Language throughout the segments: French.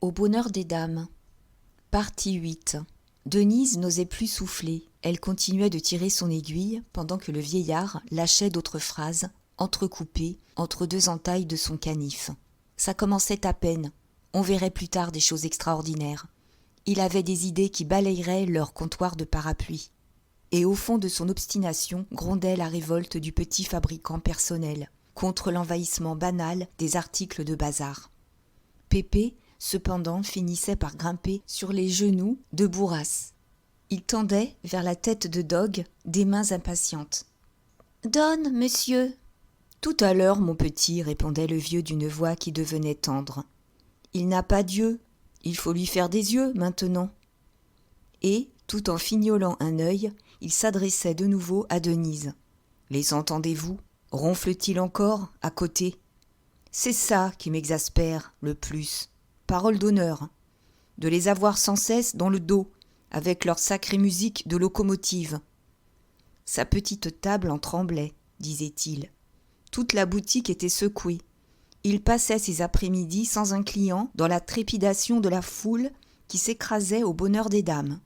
Au bonheur des dames. Partie 8. Denise n'osait plus souffler. Elle continuait de tirer son aiguille pendant que le vieillard lâchait d'autres phrases, entrecoupées entre deux entailles de son canif. Ça commençait à peine. On verrait plus tard des choses extraordinaires. Il avait des idées qui balayeraient leur comptoir de parapluie. Et au fond de son obstination grondait la révolte du petit fabricant personnel contre l'envahissement banal des articles de bazar. Pépé, cependant, finissait par grimper sur les genoux de Bourras. Il tendait vers la tête de Dog des mains impatientes. « Donne, monsieur !»« Tout à l'heure, mon petit, » répondait le vieux d'une voix qui devenait tendre. « Il n'a pas d'yeux, il faut lui faire des yeux maintenant. » Et, tout en fignolant un œil, il s'adressait de nouveau à Denise. « Les entendez-vous ? Ronfle-t-il encore, à côté ? C'est ça qui m'exaspère le plus. Parole d'honneur. De les avoir sans cesse dans le dos, avec leur sacrée musique de locomotive. » Sa petite table en tremblait, disait-il. Toute la boutique était secouée. Il passait ses après-midi sans un client dans la trépidation de la foule qui s'écrasait au bonheur des dames.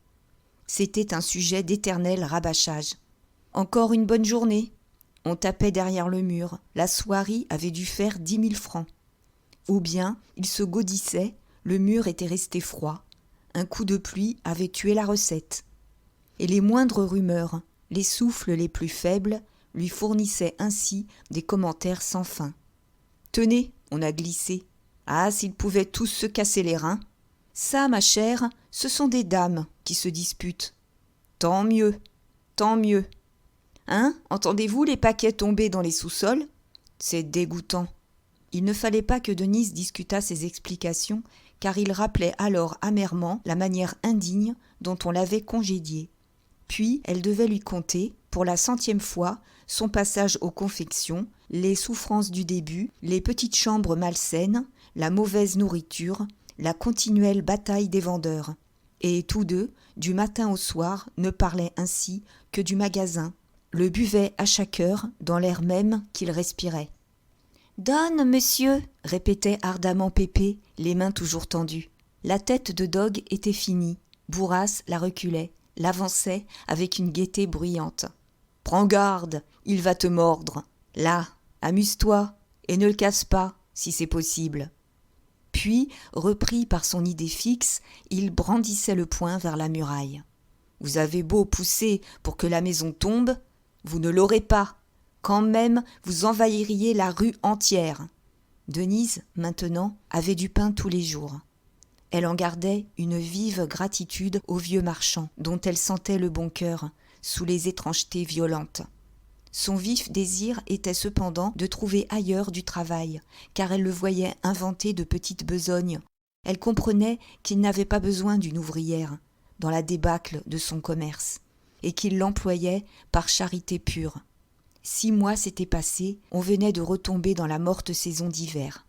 C'était un sujet d'éternel rabâchage. Encore une bonne journée. On tapait derrière le mur. La soierie avait dû faire 10 000 francs. Ou bien, il se gaudissait, le mur était resté froid. Un coup de pluie avait tué la recette. Et les moindres rumeurs, les souffles les plus faibles, lui fournissaient ainsi des commentaires sans fin. « Tenez, on a glissé. Ah, s'ils pouvaient tous se casser les reins. Ça, ma chère, ce sont des dames qui se disputent. Tant mieux, tant mieux. Hein, entendez-vous les paquets tombés dans les sous-sols ? C'est dégoûtant. » Il ne fallait pas que Denise discutât ses explications, car il rappelait alors amèrement la manière indigne dont on l'avait congédiée. Puis elle devait lui conter, pour la 100e fois, son passage aux confections, les souffrances du début, les petites chambres malsaines, la mauvaise nourriture, la continuelle bataille des vendeurs. Et tous deux, du matin au soir, ne parlaient ainsi que du magasin, le buvaient à chaque heure dans l'air même qu'ils respiraient. « Donne, monsieur !» répétait ardemment Pépé, les mains toujours tendues. La tête de Dog était finie. Bourras la reculait, l'avançait avec une gaieté bruyante. « Prends garde, il va te mordre. Là, amuse-toi, et ne le casse pas, si c'est possible. » Puis, repris par son idée fixe, il brandissait le poing vers la muraille. « Vous avez beau pousser pour que la maison tombe, vous ne l'aurez pas. Quand même, vous envahiriez la rue entière. » Denise, maintenant, avait du pain tous les jours. Elle en gardait une vive gratitude au vieux marchand, dont elle sentait le bon cœur, sous les étrangetés violentes. Son vif désir était cependant de trouver ailleurs du travail, car elle le voyait inventer de petites besognes. Elle comprenait qu'il n'avait pas besoin d'une ouvrière, dans la débâcle de son commerce, et qu'il l'employait par charité pure. 6 mois s'étaient passés, on venait de retomber dans la morte saison d'hiver.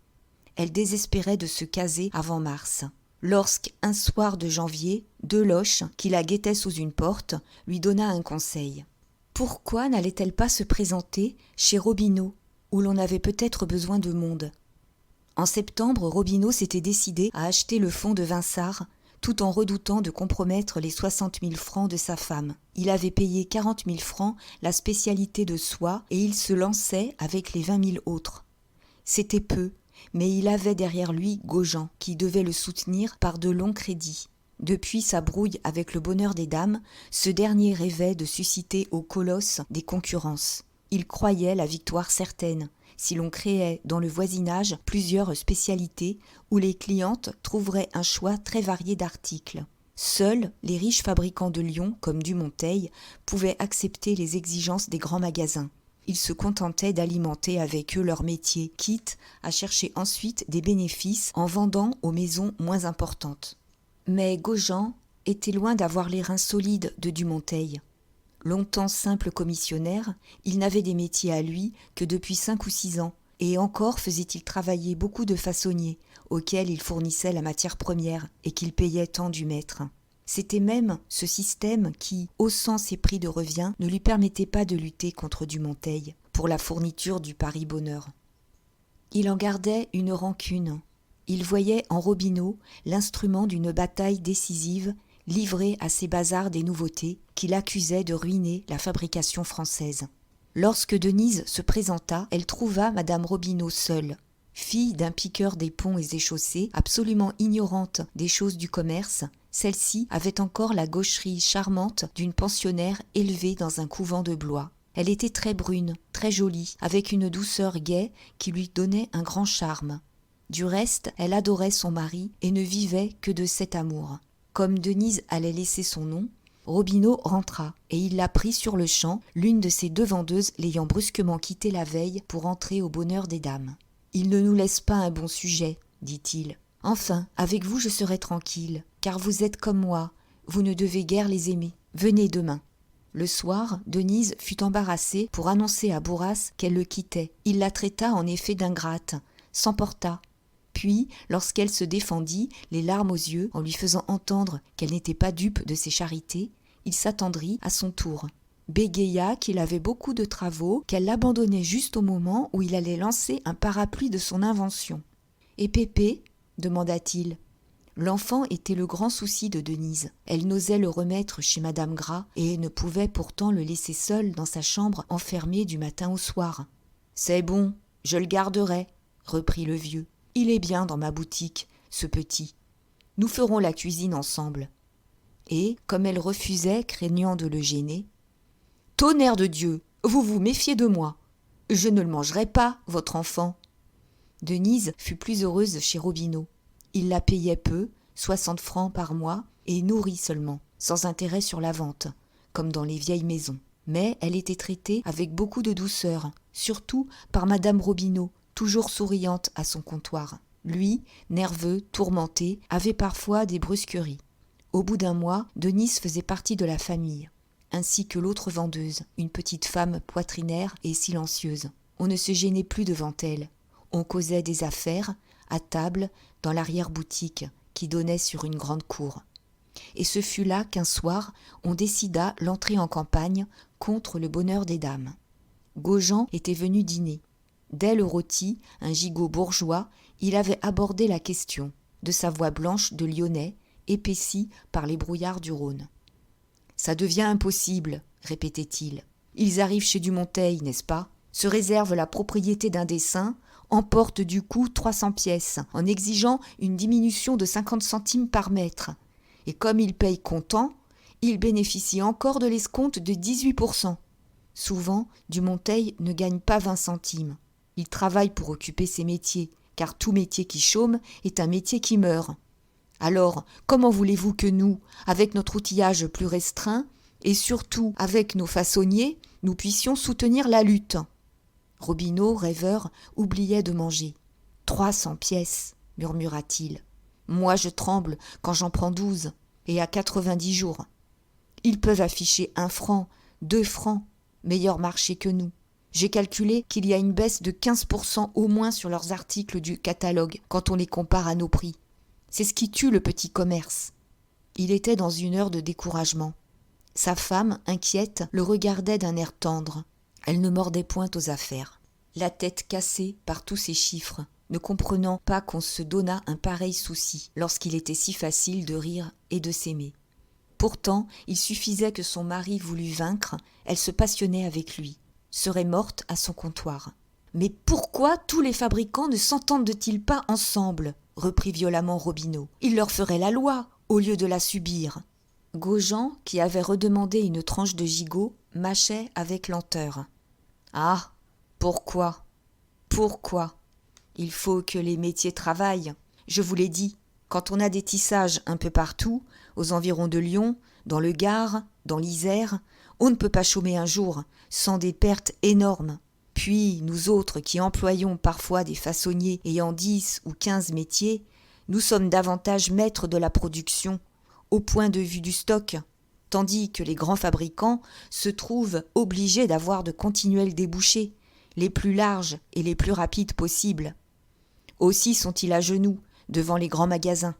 Elle désespérait de se caser avant mars. Lorsqu'un soir de janvier, Deloche, qui la guettait sous une porte, lui donna un conseil. Pourquoi n'allait-elle pas se présenter chez Robineau, où l'on avait peut-être besoin de monde ? En septembre, Robineau s'était décidé à acheter le fonds de Vinçart, tout en redoutant de compromettre les 60 000 francs de sa femme. Il avait payé 40 000 francs la spécialité de soie et il se lançait avec les 20 000 autres. C'était peu, mais il avait derrière lui Gaujean, qui devait le soutenir par de longs crédits. Depuis sa brouille avec le bonheur des dames, ce dernier rêvait de susciter au colosse des concurrences. Il croyait la victoire certaine, si l'on créait dans le voisinage plusieurs spécialités où les clientes trouveraient un choix très varié d'articles. Seuls les riches fabricants de Lyon, comme Dumonteil, pouvaient accepter les exigences des grands magasins. Ils se contentaient d'alimenter avec eux leur métier, quitte à chercher ensuite des bénéfices en vendant aux maisons moins importantes. Mais Gaujean était loin d'avoir les reins solides de Dumonteil. Longtemps simple commissionnaire, il n'avait des métiers à lui que depuis 5 ou 6 ans, et encore faisait-il travailler beaucoup de façonniers, auxquels il fournissait la matière première et qu'il payait tant du maître. C'était même ce système qui, haussant ses prix de revient, ne lui permettait pas de lutter contre Dumonteil pour la fourniture du Paris Bonheur. Il en gardait une rancune. Il voyait en Robineau l'instrument d'une bataille décisive livrée à ces bazars des nouveautés qu'il accusait de ruiner la fabrication française. Lorsque Denise se présenta, elle trouva madame Robineau seule. Fille d'un piqueur des ponts et des chaussées, absolument ignorante des choses du commerce, celle-ci avait encore la gaucherie charmante d'une pensionnaire élevée dans un couvent de Blois. Elle était très brune, très jolie, avec une douceur gaie qui lui donnait un grand charme. Du reste, elle adorait son mari et ne vivait que de cet amour. Comme Denise allait laisser son nom, Robineau rentra et il la prit sur le champ, l'une de ses deux vendeuses l'ayant brusquement quitté la veille pour entrer au bonheur des dames. « Il ne nous laisse pas un bon sujet, dit-il. Enfin, avec vous je serai tranquille, car vous êtes comme moi, vous ne devez guère les aimer. Venez demain. » Le soir, Denise fut embarrassée pour annoncer à Bourras qu'elle le quittait. Il la traita en effet d'ingrate, s'emporta. Puis, lorsqu'elle se défendit, les larmes aux yeux, en lui faisant entendre qu'elle n'était pas dupe de ses charités, il s'attendrit à son tour. Bégaya qu'il avait beaucoup de travaux, qu'elle l'abandonnait juste au moment où il allait lancer un parapluie de son invention. « Et Pépé » demanda-t-il. L'enfant était le grand souci de Denise. Elle n'osait le remettre chez madame Gras et ne pouvait pourtant le laisser seul dans sa chambre enfermé du matin au soir. « C'est bon, je le garderai, » reprit le vieux. « Il est bien dans ma boutique, ce petit. Nous ferons la cuisine ensemble. » Et, comme elle refusait, craignant de le gêner, « Tonnerre de Dieu, vous vous méfiez de moi. Je ne le mangerai pas, votre enfant. » Denise fut plus heureuse chez Robineau. Il la payait peu, 60 francs par mois, et nourrit seulement, sans intérêt sur la vente, comme dans les vieilles maisons. Mais elle était traitée avec beaucoup de douceur, surtout par madame Robineau, toujours souriante à son comptoir. Lui, nerveux, tourmenté, avait parfois des brusqueries. Au bout d'un mois, Denise faisait partie de la famille, ainsi que l'autre vendeuse, une petite femme poitrinaire et silencieuse. On ne se gênait plus devant elle. On causait des affaires, à table, dans l'arrière-boutique, qui donnait sur une grande cour. Et ce fut là qu'un soir, on décida l'entrée en campagne contre le bonheur des dames. Gaujean était venu dîner. Dès le rôti, un gigot bourgeois, il avait abordé la question, de sa voix blanche de Lyonnais, épaissie par les brouillards du Rhône. « Ça devient impossible, » répétait-il. « Ils arrivent chez Dumonteil, n'est-ce pas, se réservent la propriété d'un dessin, emportent du coup 300 pièces, en exigeant une diminution de 50 centimes par mètre. Et comme ils payent comptant, ils bénéficient encore de l'escompte de 18%. Souvent, Dumonteil ne gagne pas 20 centimes. Il travaille pour occuper ses métiers, car tout métier qui chôme est un métier qui meurt. Alors, comment voulez-vous que nous, avec notre outillage plus restreint, et surtout avec nos façonniers, nous puissions soutenir la lutte ? Robineau, rêveur, oubliait de manger. 300 pièces, murmura-t-il. Moi, je tremble quand j'en prends 12, et à 90 jours. Ils peuvent afficher 1 franc, 2 francs, meilleur marché que nous. J'ai calculé qu'il y a une baisse de 15% au moins sur leurs articles du catalogue quand on les compare à nos prix. C'est ce qui tue le petit commerce. Il était dans une heure de découragement. Sa femme, inquiète, le regardait d'un air tendre. Elle ne mordait point aux affaires, la tête cassée par tous ces chiffres, ne comprenant pas qu'on se donnât un pareil souci lorsqu'il était si facile de rire et de s'aimer. Pourtant, il suffisait que son mari voulût vaincre, elle se passionnait avec lui, serait morte à son comptoir. « Mais pourquoi tous les fabricants ne s'entendent-ils pas ensemble ?» reprit violemment Robineau. « Il leur ferait la loi, au lieu de la subir. » Gaujean, qui avait redemandé une tranche de gigot, mâchait avec lenteur. « Ah, pourquoi ? Pourquoi ? Il faut que les métiers travaillent. Je vous l'ai dit, quand on a des tissages un peu partout, aux environs de Lyon, dans le Gard, dans l'Isère, on ne peut pas chômer un jour sans des pertes énormes. Puis, nous autres qui employons parfois des façonniers ayant 10 ou 15 métiers, nous sommes davantage maîtres de la production, au point de vue du stock, tandis que les grands fabricants se trouvent obligés d'avoir de continuels débouchés, les plus larges et les plus rapides possibles. Aussi sont-ils à genoux devant les grands magasins.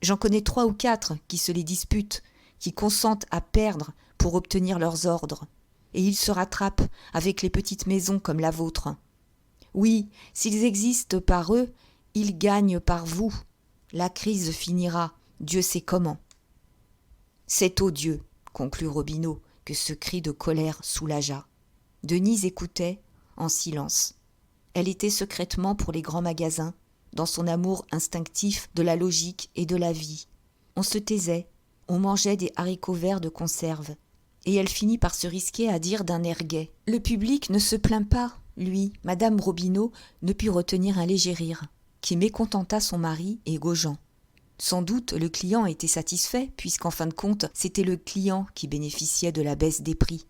J'en connais 3 ou 4 qui se les disputent, qui consentent à perdre pour obtenir leurs ordres. Et ils se rattrapent avec les petites maisons comme la vôtre. Oui, s'ils existent par eux, Il gagne par vous. La crise finira, Dieu sait comment. C'est odieux, conclut Robineau, que ce cri de colère soulagea. Denise écoutait, en silence. Elle était secrètement pour les grands magasins, dans son amour instinctif de la logique et de la vie. On se taisait, on mangeait des haricots verts de conserve, et elle finit par se risquer à dire d'un air gai. Le public ne se plaint pas, lui. Madame Robineau ne put retenir un léger rire, qui mécontenta son mari et Gaujean. Sans doute le client était satisfait, puisqu'en fin de compte, c'était le client qui bénéficiait de la baisse des prix.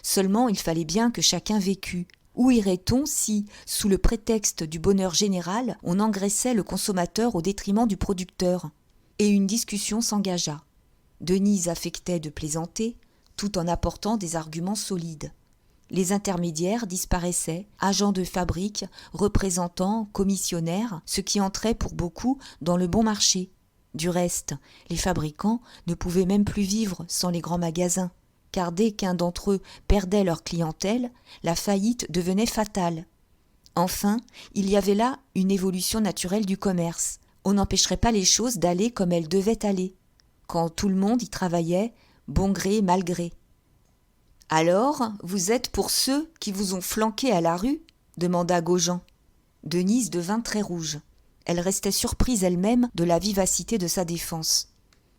Seulement, il fallait bien que chacun vécût. Où irait-on si, sous le prétexte du bonheur général, on engraissait le consommateur au détriment du producteur ? Et une discussion s'engagea. Denise affectait de plaisanter, tout en apportant des arguments solides. Les intermédiaires disparaissaient, agents de fabrique, représentants, commissionnaires, ce qui entrait pour beaucoup dans le bon marché. Du reste, les fabricants ne pouvaient même plus vivre sans les grands magasins, car dès qu'un d'entre eux perdait leur clientèle, la faillite devenait fatale. Enfin, il y avait là une évolution naturelle du commerce. On n'empêcherait pas les choses d'aller comme elles devaient aller, quand tout le monde y travaillait, bon gré, mal gré. « Alors, vous êtes pour ceux qui vous ont flanqué à la rue ?» demanda Gaujean. Denise devint très rouge. Elle restait surprise elle-même de la vivacité de sa défense.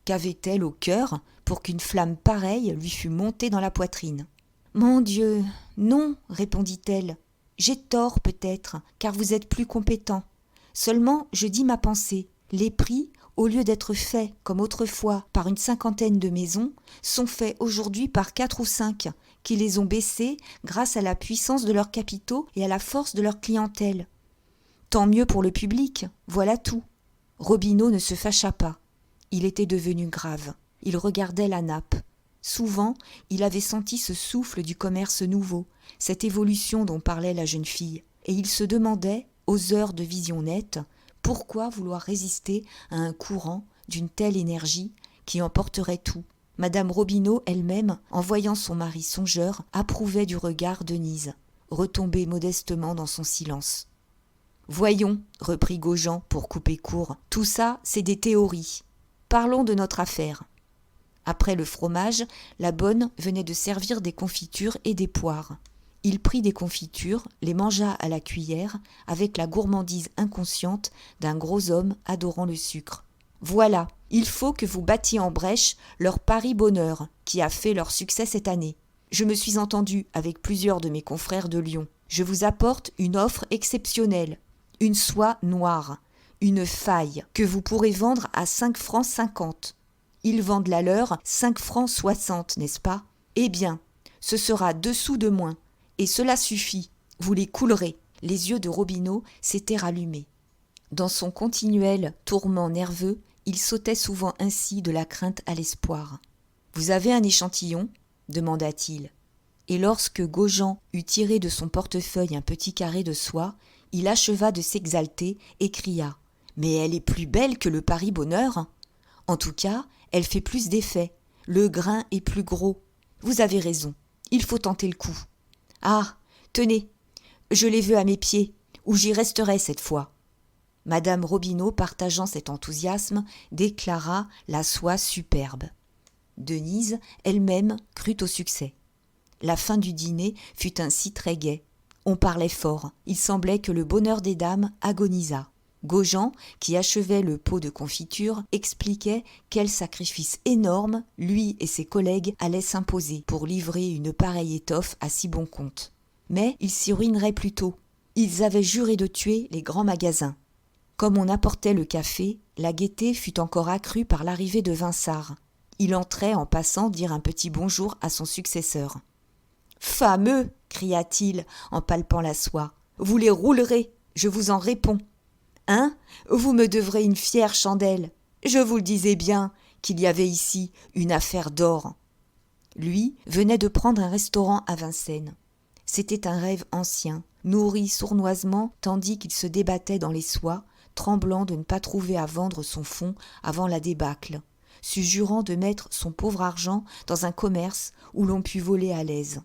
Qu'avait-elle au cœur pour qu'une flamme pareille lui fût montée dans la poitrine ? « Mon Dieu, non, répondit-elle. J'ai tort peut-être, car vous êtes plus compétent. Seulement, je dis ma pensée. Les prix, au lieu d'être faits, comme autrefois, par une 50aine de maisons, sont faits aujourd'hui par 4 ou 5, qui les ont baissés grâce à la puissance de leurs capitaux et à la force de leur clientèle. Tant mieux pour le public, voilà tout. » Robineau ne se fâcha pas. Il était devenu grave. Il regardait la nappe. Souvent, il avait senti ce souffle du commerce nouveau, cette évolution dont parlait la jeune fille, et il se demandait, aux heures de vision nette, pourquoi vouloir résister à un courant d'une telle énergie qui emporterait tout. Madame Robineau elle-même, en voyant son mari songeur, approuvait du regard Denise, retombée modestement dans son silence. « Voyons, reprit Gaujean pour couper court, tout ça, c'est des théories. Parlons de notre affaire. » Après le fromage, la bonne venait de servir des confitures et des poires. Il prit des confitures, les mangea à la cuillère, avec la gourmandise inconsciente d'un gros homme adorant le sucre. « Voilà, il faut que vous battiez en brèche leur Paris Bonheur, qui a fait leur succès cette année. Je me suis entendu avec plusieurs de mes confrères de Lyon. Je vous apporte une offre exceptionnelle, une soie noire, une faille, que vous pourrez vendre à 5 francs 50. Ils vendent la leur 5 francs 60, n'est-ce pas ? Eh bien, ce sera 2 sous de moins. Et cela suffit, vous les coulerez. » Les yeux de Robineau s'étaient rallumés. Dans son continuel tourment nerveux, il sautait souvent ainsi de la crainte à l'espoir. « Vous avez un échantillon ? » demanda-t-il. Et lorsque Gaujean eut tiré de son portefeuille un petit carré de soie, il acheva de s'exalter et cria « Mais elle est plus belle que le Paris Bonheur ! En tout cas, elle fait plus d'effet. Le grain est plus gros. Vous avez raison, il faut tenter le coup. Ah, tenez, je les veux à mes pieds, où j'y resterai cette fois. » Madame Robineau, partageant cet enthousiasme, déclara la soie superbe. Denise, elle-même, crut au succès. La fin du dîner fut ainsi très gaie. On parlait fort. Il semblait que le bonheur des dames agonisât. Gaujean, qui achevait le pot de confiture, expliquait quel sacrifice énorme lui et ses collègues allaient s'imposer pour livrer une pareille étoffe à si bon compte. Mais ils s'y ruineraient plus tôt. Ils avaient juré de tuer les grands magasins. Comme on apportait le café, la gaieté fut encore accrue par l'arrivée de Vinçart. Il entrait en passant dire un petit bonjour à son successeur. « Fameux !» cria-t-il en palpant la soie. « Vous les roulerez, je vous en réponds. Hein ? Vous me devrez une fière chandelle. Je vous le disais bien qu'il y avait ici une affaire d'or. » Lui venait de prendre un restaurant à Vincennes. C'était un rêve ancien, nourri sournoisement tandis qu'il se débattait dans les soies, tremblant de ne pas trouver à vendre son fonds avant la débâcle, se jurant de mettre son pauvre argent dans un commerce où l'on pût voler à l'aise.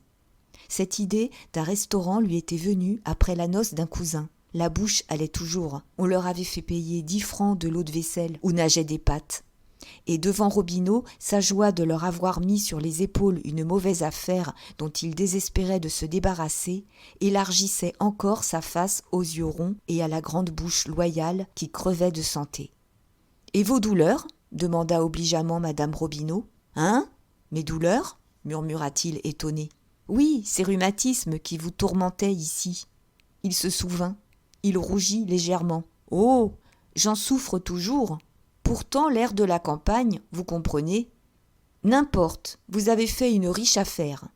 Cette idée d'un restaurant lui était venue après la noce d'un cousin. la bouche allait toujours. On leur avait fait payer 10 francs de l'eau de vaisselle où nageaient des pâtes. Et devant Robineau, sa joie de leur avoir mis sur les épaules une mauvaise affaire dont il désespérait de se débarrasser, élargissait encore sa face aux yeux ronds et à la grande bouche loyale qui crevait de santé. « Et vos douleurs ?» demanda obligeamment madame Robineau. « Hein ? Mes douleurs ?» murmura-t-il étonné. « Oui, ces rhumatismes qui vous tourmentaient ici. » Il se souvint. Il rougit légèrement. « Oh, j'en souffre toujours. Pourtant l'air de la campagne, vous comprenez. N'importe, vous avez fait une riche affaire.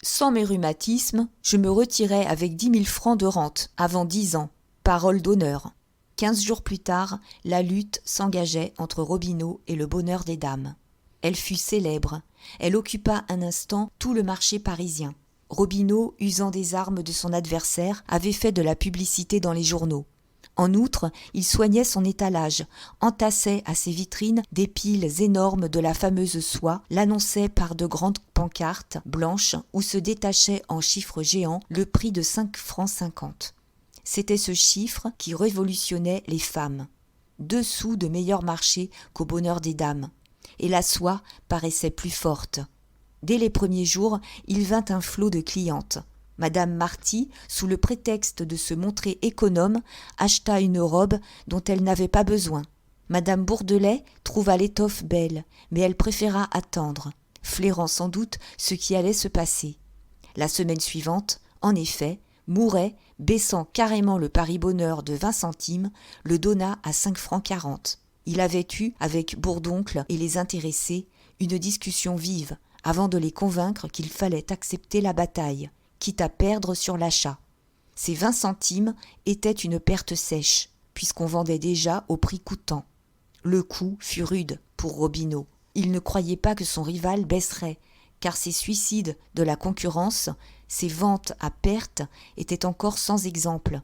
Sans mes rhumatismes, je me retirais avec 10 000 francs de rente avant 10 ans. Parole d'honneur. » 15 jours plus tard, la lutte s'engageait entre Robineau et le bonheur des dames. Elle fut célèbre. Elle occupa un instant tout le marché parisien. Robineau, usant des armes de son adversaire, avait fait de la publicité dans les journaux. En outre, il soignait son étalage, entassait à ses vitrines des piles énormes de la fameuse soie, l'annonçait par de grandes pancartes blanches où se détachait en chiffres géants le prix de 5 francs 50. C'était ce chiffre qui révolutionnait les femmes. 2 sous de meilleur marché qu'au bonheur des dames. Et la soie paraissait plus forte. Dès les premiers jours, il vint un flot de clientes. Madame Marty, sous le prétexte de se montrer économe, acheta une robe dont elle n'avait pas besoin. Madame Bourdelais trouva l'étoffe belle, mais elle préféra attendre, flairant sans doute ce qui allait se passer. La semaine suivante, en effet, Mouret, baissant carrément le pari-bonheur de 20 centimes, le donna à 5 francs 40. Il avait eu, avec Bourdoncle et les intéressés, une discussion vive, avant de les convaincre qu'il fallait accepter la bataille, quitte à perdre sur l'achat. Ces 20 centimes étaient une perte sèche, puisqu'on vendait déjà au prix coûtant. Le coup fut rude pour Robineau. Il ne croyait pas que son rival baisserait, car ces suicides de la concurrence, ces ventes à perte étaient encore sans exemple.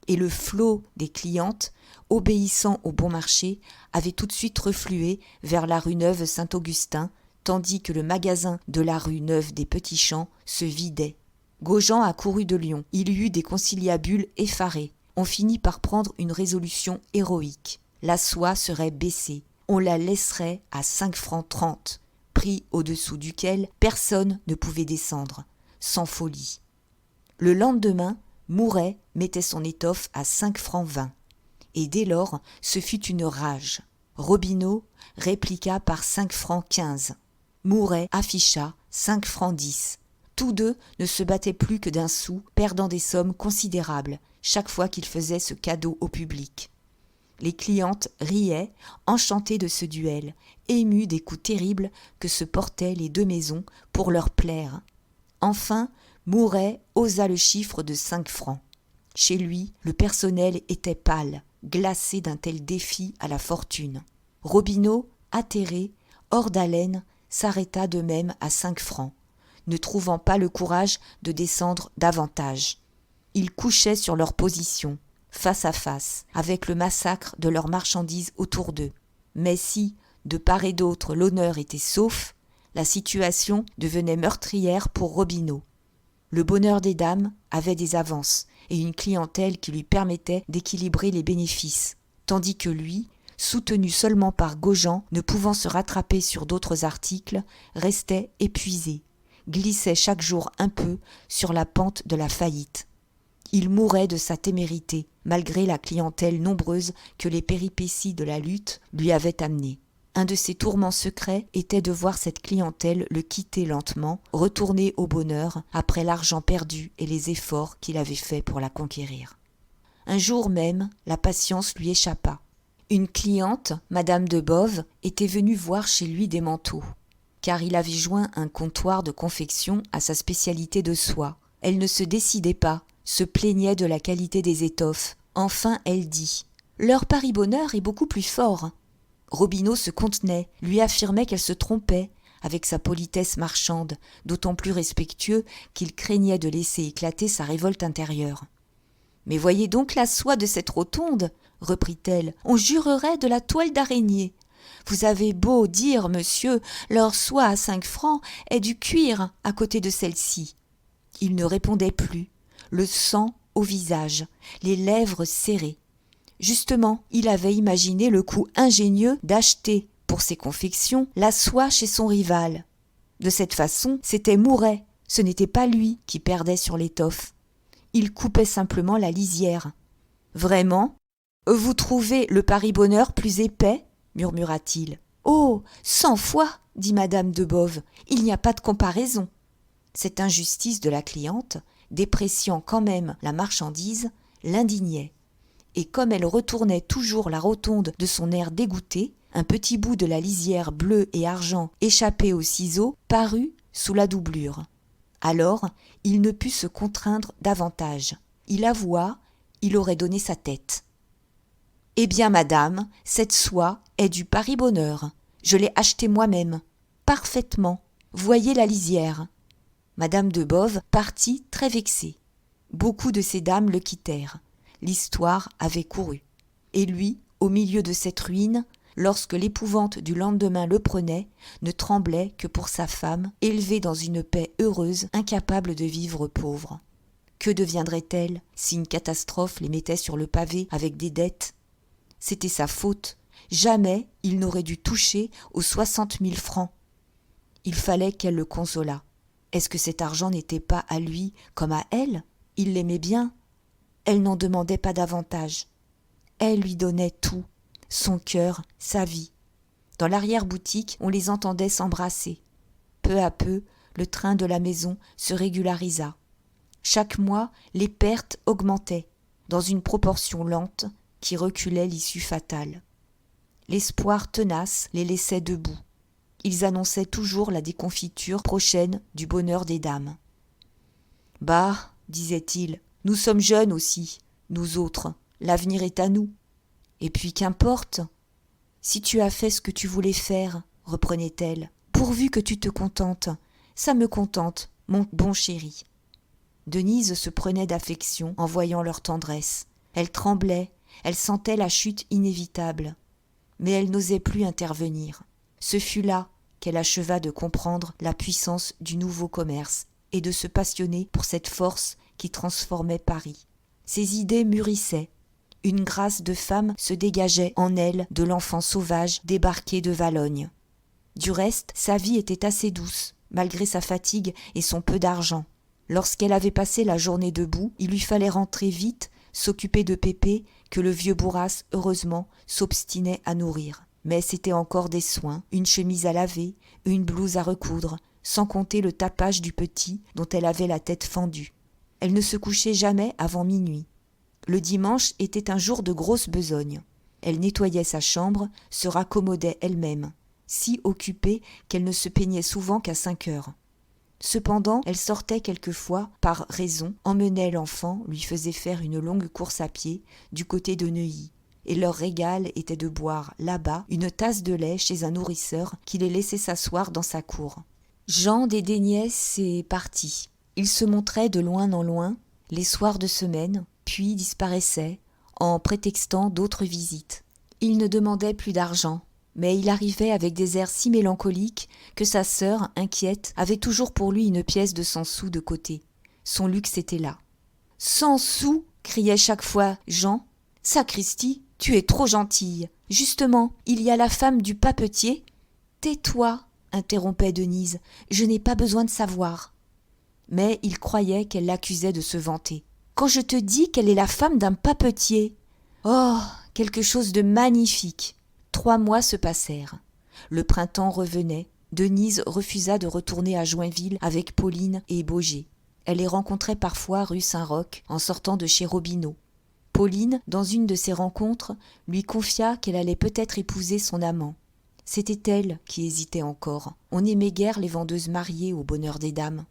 Et le flot des clientes, obéissant au bon marché, avait tout de suite reflué vers la rue Neuve-Saint-Augustin, tandis que le magasin de la rue Neuve des Petits Champs se vidait. Gaujean accourut de Lyon. Il y eut des conciliabules effarés. On finit par prendre une résolution héroïque. La soie serait baissée. On la laisserait à 5 francs 30, prix au-dessous duquel personne ne pouvait descendre, sans folie. Le lendemain, Mouret mettait son étoffe à 5 francs 20. Et dès lors, ce fut une rage. Robineau répliqua par 5 francs 15. Mouret afficha 5 francs 10. Tous deux ne se battaient plus que d'un sou, perdant des sommes considérables chaque fois qu'ils faisaient ce cadeau au public. Les clientes riaient, enchantées de ce duel, émues des coups terribles que se portaient les deux maisons pour leur plaire. Enfin, Mouret osa le chiffre de 5 francs. Chez lui, le personnel était pâle, glacé d'un tel défi à la fortune. Robineau, atterré, hors d'haleine, s'arrêta de même à 5 francs, ne trouvant pas le courage de descendre davantage. Ils couchaient sur leur position, face à face, avec le massacre de leurs marchandises autour d'eux. Mais si, de part et d'autre, l'honneur était sauf, la situation devenait meurtrière pour Robineau. Le bonheur des dames avait des avances et une clientèle qui lui permettait d'équilibrer les bénéfices, tandis que lui, soutenu seulement par Gaujean, ne pouvant se rattraper sur d'autres articles, restait épuisé, glissait chaque jour un peu sur la pente de la faillite. Il mourait de sa témérité, malgré la clientèle nombreuse que les péripéties de la lutte lui avaient amenée. Un de ses tourments secrets était de voir cette clientèle le quitter lentement, retourner au bonheur après l'argent perdu et les efforts qu'il avait faits pour la conquérir. Un jour même, la patience lui échappa. Une cliente, Madame de Boves, était venue voir chez lui des manteaux, car il avait joint un comptoir de confection à sa spécialité de soie. Elle ne se décidait pas, se plaignait de la qualité des étoffes. Enfin, elle dit « Leur pari-bonheur est beaucoup plus fort ». Robineau se contenait, lui affirmait qu'elle se trompait, avec sa politesse marchande, d'autant plus respectueux qu'il craignait de laisser éclater sa révolte intérieure. « Mais voyez donc la soie de cette rotonde, reprit-elle, on jurerait de la toile d'araignée. Vous avez beau dire, monsieur, leur soie à 5 francs est du cuir à côté de celle-ci. » Il ne répondait plus. Le sang au visage, les lèvres serrées. Justement, il avait imaginé le coup ingénieux d'acheter, pour ses confections, la soie chez son rival. De cette façon, c'était Mouret, ce n'était pas lui qui perdait sur l'étoffe. Il coupait simplement la lisière. « Vraiment ? Vous trouvez le Paris-Bonheur plus épais ?» murmura-t-il. « Oh, 100 fois !» dit madame de Boves. « Il n'y a pas de comparaison. » Cette injustice de la cliente, dépréciant quand même la marchandise, l'indignait. Et comme elle retournait toujours la rotonde de son air dégoûté, un petit bout de la lisière bleue et argent échappé au ciseau parut sous la doublure. Alors, il ne put se contraindre davantage. Il avoua, il aurait donné sa tête. « Eh bien, madame, cette soie est du Paris-Bonheur. Je l'ai achetée moi-même. Parfaitement. Voyez la lisière. » Madame de Boves partit très vexée. Beaucoup de ces dames le quittèrent. L'histoire avait couru. Et lui, au milieu de cette ruine, lorsque l'épouvante du lendemain le prenait, ne tremblait que pour sa femme, élevée dans une paix heureuse, incapable de vivre pauvre. Que deviendrait-elle si une catastrophe les mettait sur le pavé avec des dettes ? C'était sa faute. Jamais il n'aurait dû toucher aux 60 000 francs. Il fallait qu'elle le consolât. Est-ce que cet argent n'était pas à lui comme à elle ? Il l'aimait bien. Elle n'en demandait pas davantage. Elle lui donnait tout, son cœur, sa vie. Dans l'arrière-boutique, on les entendait s'embrasser. Peu à peu, le train de la maison se régularisa. Chaque mois, les pertes augmentaient, dans une proportion lente qui reculait l'issue fatale. L'espoir tenace les laissait debout. Ils annonçaient toujours la déconfiture prochaine du bonheur des dames. « Bah, disait-il, nous sommes jeunes aussi, nous autres, l'avenir est à nous. Et puis qu'importe ? Si tu as fait ce que tu voulais faire, reprenait-elle, pourvu que tu te contentes, ça me contente, mon bon chéri. » Denise se prenait d'affection en voyant leur tendresse. Elle tremblait, elle sentait la chute inévitable. Mais elle n'osait plus intervenir. Ce fut là qu'elle acheva de comprendre la puissance du nouveau commerce et de se passionner pour cette force qui transformait Paris. Ses idées mûrissaient. Une grâce de femme se dégageait en elle de l'enfant sauvage débarqué de Valognes. Du reste, sa vie était assez douce, malgré sa fatigue et son peu d'argent. Lorsqu'elle avait passé la journée debout, il lui fallait rentrer vite, s'occuper de Pépé, que le vieux Bourras, heureusement, s'obstinait à nourrir. Mais c'était encore des soins, une chemise à laver, une blouse à recoudre, sans compter le tapage du petit dont elle avait la tête fendue. Elle ne se couchait jamais avant minuit. Le dimanche était un jour de grosse besogne. Elle nettoyait sa chambre, se raccommodait elle-même, si occupée qu'elle ne se peignait souvent qu'à 5 heures. Cependant, elle sortait quelquefois, par raison, emmenait l'enfant, lui faisait faire une longue course à pied du côté de Neuilly. Et leur régal était de boire, là-bas, une tasse de lait chez un nourrisseur qui les laissait s'asseoir dans sa cour. Jean dédaignait ses parties. Il se montrait de loin en loin, les soirs de semaine, puis disparaissait, en prétextant d'autres visites. Il ne demandait plus d'argent, mais il arrivait avec des airs si mélancoliques que sa sœur, inquiète, avait toujours pour lui une pièce de 100 sous de côté. Son luxe était là. « 100 sous !» criait chaque fois Jean. « Sacristi, tu es trop gentille. Justement, il y a la femme du papetier. »« Tais-toi !» interrompait Denise. « Je n'ai pas besoin de savoir. » Mais il croyait qu'elle l'accusait de se vanter. « Quand je te dis qu'elle est la femme d'un papetier !»« Oh, quelque chose de magnifique !» 3 mois se passèrent. Le printemps revenait. Denise refusa de retourner à Joinville avec Pauline et Baugé. Elle les rencontrait parfois rue Saint-Roch en sortant de chez Robineau. Pauline, dans une de ces rencontres, lui confia qu'elle allait peut-être épouser son amant. C'était elle qui hésitait encore. On n'aimait guère les vendeuses mariées au bonheur des dames.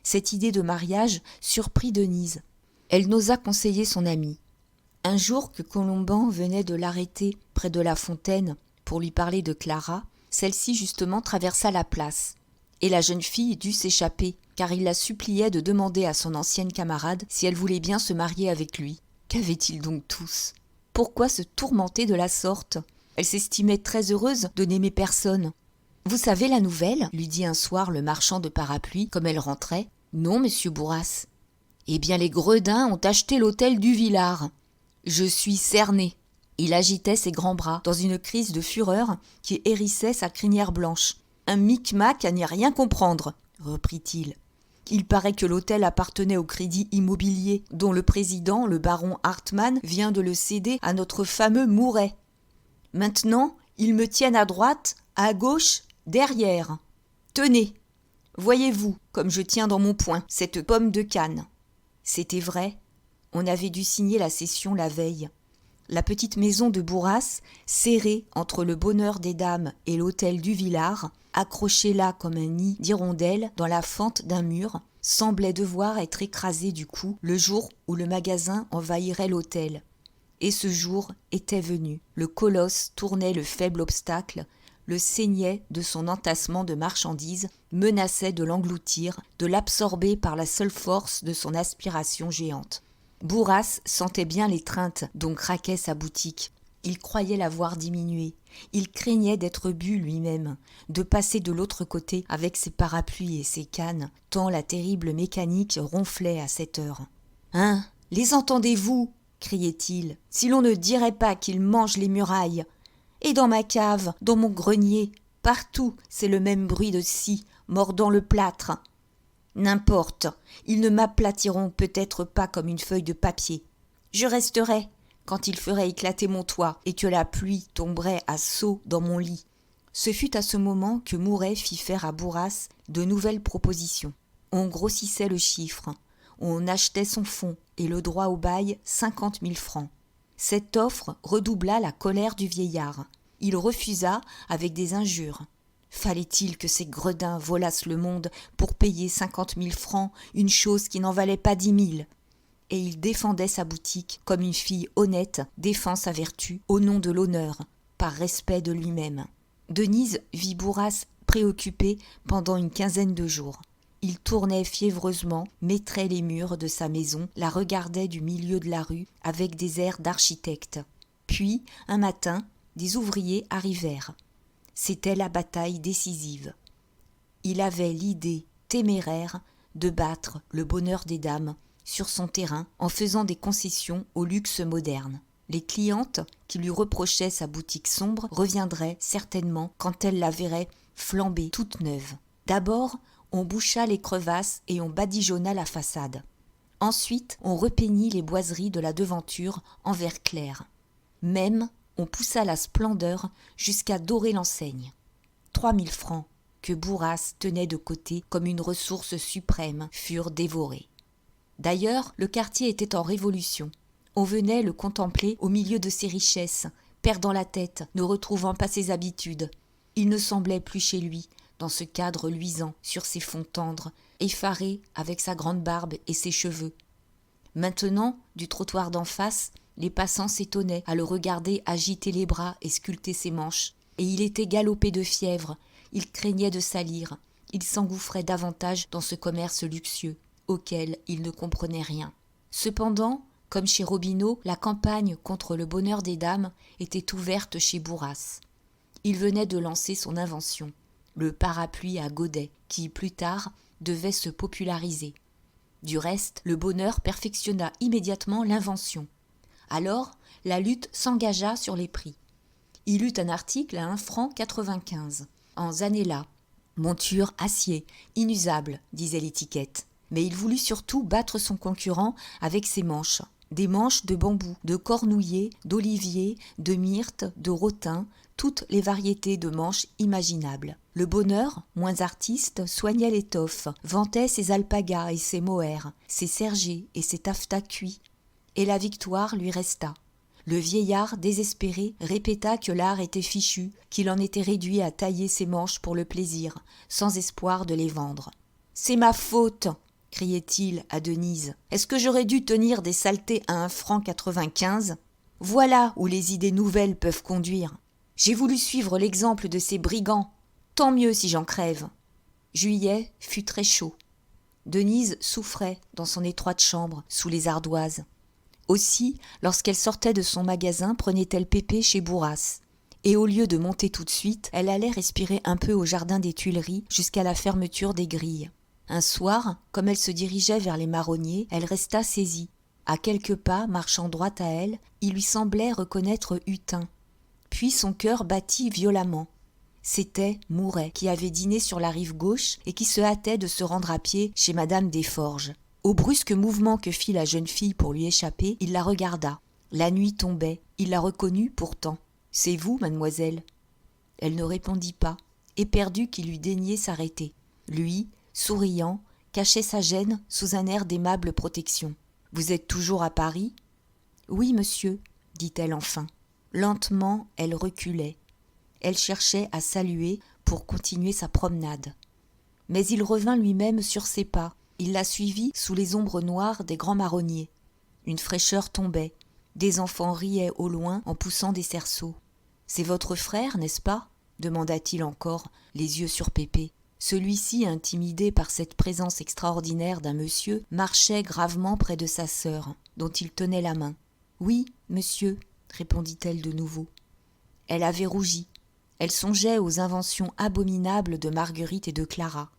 Cette idée de mariage surprit Denise. Elle n'osa conseiller son amie. Un jour que Colomban venait de l'arrêter près de la fontaine pour lui parler de Clara, celle-ci justement traversa la place. Et la jeune fille dut s'échapper, car il la suppliait de demander à son ancienne camarade si elle voulait bien se marier avec lui. Qu'avaient-ils donc tous ? Pourquoi se tourmenter de la sorte ? Elle s'estimait très heureuse de n'aimer personne. « Vous savez la nouvelle ?» lui dit un soir le marchand de parapluies, comme elle rentrait. « Non, monsieur Bourras. » Eh bien, les gredins ont acheté l'hôtel du Villard. Je suis cerné. Il agitait ses grands bras dans une crise de fureur qui hérissait sa crinière blanche. Un micmac à n'y rien comprendre, reprit-il. Il paraît que l'hôtel appartenait au Crédit Immobilier, dont le président, le baron Hartmann, vient de le céder à notre fameux Mouret. Maintenant, ils me tiennent à droite, à gauche, derrière. Tenez, voyez-vous, comme je tiens dans mon poing cette pomme de canne. C'était vrai, on avait dû signer la cession la veille. La petite maison de Bourras, serrée entre le bonheur des dames et l'hôtel du Villard, accrochée là comme un nid d'hirondelle dans la fente d'un mur, semblait devoir être écrasée du coup le jour où le magasin envahirait l'hôtel. Et ce jour était venu. Le colosse tournait le faible obstacle, le saignait de son entassement de marchandises, menaçait de l'engloutir, de l'absorber par la seule force de son aspiration géante. Bourras sentait bien l'étreinte dont craquait sa boutique. Il croyait la voir diminuer. Il craignait d'être bu lui-même, de passer de l'autre côté avec ses parapluies et ses cannes, tant la terrible mécanique ronflait à cette heure. « Hein, les entendez-vous » criait-il. « Si l'on ne dirait pas qu'ils mangent les murailles. Et dans ma cave, dans mon grenier, partout, c'est le même bruit de scie, mordant le plâtre. N'importe, ils ne m'aplatiront peut-être pas comme une feuille de papier. Je resterai quand il ferait éclater mon toit et que la pluie tomberait à seaux dans mon lit. » Ce fut à ce moment que Mouret fit faire à Bourras de nouvelles propositions. On grossissait le chiffre, on achetait son fonds et le droit au bail 50 000 francs. Cette offre redoubla la colère du vieillard. Il refusa avec des injures. Fallait-il que ces gredins volassent le monde pour payer 50 000 francs, une chose qui n'en valait pas 10 000 ? Et il défendait sa boutique comme une fille honnête défend sa vertu au nom de l'honneur, par respect de lui-même. Denise vit Bourras préoccupé pendant une quinzaine de jours. Il tournait fiévreusement, maîtrait les murs de sa maison, la regardait du milieu de la rue avec des airs d'architecte. Puis, un matin, des ouvriers arrivèrent. C'était la bataille décisive. Il avait l'idée téméraire de battre le bonheur des dames sur son terrain en faisant des concessions au luxe moderne. Les clientes qui lui reprochaient sa boutique sombre reviendraient certainement quand elles la verraient flambée toute neuve. D'abord, on boucha les crevasses et on badigeonna la façade. Ensuite, on repeignit les boiseries de la devanture en vert clair. Même, on poussa la splendeur jusqu'à dorer l'enseigne. 3 000 francs, que Bourras tenait de côté comme une ressource suprême, furent dévorés. D'ailleurs, le quartier était en révolution. On venait le contempler au milieu de ses richesses, perdant la tête, ne retrouvant pas ses habitudes. Il ne semblait plus chez lui, dans ce cadre luisant sur ses fonds tendres, effaré avec sa grande barbe et ses cheveux. Maintenant, du trottoir d'en face, les passants s'étonnaient à le regarder agiter les bras et sculpter ses manches. Et il était galopé de fièvre, il craignait de salir, il s'engouffrait davantage dans ce commerce luxueux, auquel il ne comprenait rien. Cependant, comme chez Robineau, la campagne contre le bonheur des dames était ouverte chez Bourras. Il venait de lancer son invention, le parapluie à godets, qui, plus tard, devait se populariser. Du reste, le bonheur perfectionna immédiatement l'invention. Alors, la lutte s'engagea sur les prix. Il eut un article à 1,95 francs, en zanella. Monture acier, inusable, disait l'étiquette. Mais il voulut surtout battre son concurrent avec ses manches. Des manches de bambou, de cornouiller, d'olivier, de myrte, de rotin, toutes les variétés de manches imaginables. Le bonheur, moins artiste, soignait l'étoffe, vantait ses alpagas et ses mohair, ses sergés et ses taffetas cuits. Et la victoire lui resta. Le vieillard, désespéré, répéta que l'art était fichu, qu'il en était réduit à tailler ses manches pour le plaisir, sans espoir de les vendre. « C'est ma faute !» criait-il à Denise. « Est-ce que j'aurais dû tenir des saletés à 1,95 francs ? Voilà où les idées nouvelles peuvent conduire. J'ai voulu suivre l'exemple de ces brigands. Tant mieux si j'en crève. » Juillet fut très chaud. Denise souffrait dans son étroite chambre, sous les ardoises. Aussi, lorsqu'elle sortait de son magasin, prenait-elle pépé chez Bourras. Et au lieu de monter tout de suite, elle allait respirer un peu au jardin des Tuileries jusqu'à la fermeture des grilles. Un soir, comme elle se dirigeait vers les marronniers, elle resta saisie. À quelques pas, marchant droit à elle, il lui semblait reconnaître Hutin. Puis son cœur battit violemment. C'était Mouret, qui avait dîné sur la rive gauche et qui se hâtait de se rendre à pied chez Madame Desforges. Au brusque mouvement que fit la jeune fille pour lui échapper, il la regarda. La nuit tombait. Il la reconnut pourtant. « C'est vous, mademoiselle ?» Elle ne répondit pas, éperdue qu'il eût daigné s'arrêter. Lui, souriant, cachait sa gêne sous un air d'aimable protection. « Vous êtes toujours à Paris ?»« Oui, monsieur, » dit-elle enfin. Lentement, elle reculait. Elle cherchait à saluer pour continuer sa promenade. Mais il revint lui-même sur ses pas. Il la suivit sous les ombres noires des grands marronniers. Une fraîcheur tombait. Des enfants riaient au loin en poussant des cerceaux. « C'est votre frère, n'est-ce pas ?» demanda-t-il encore, les yeux sur Pépé. Celui-ci, intimidé par cette présence extraordinaire d'un monsieur, marchait gravement près de sa sœur, dont il tenait la main. « Oui, monsieur, » répondit-elle de nouveau. Elle avait rougi. Elle songeait aux inventions abominables de Marguerite et de Clara.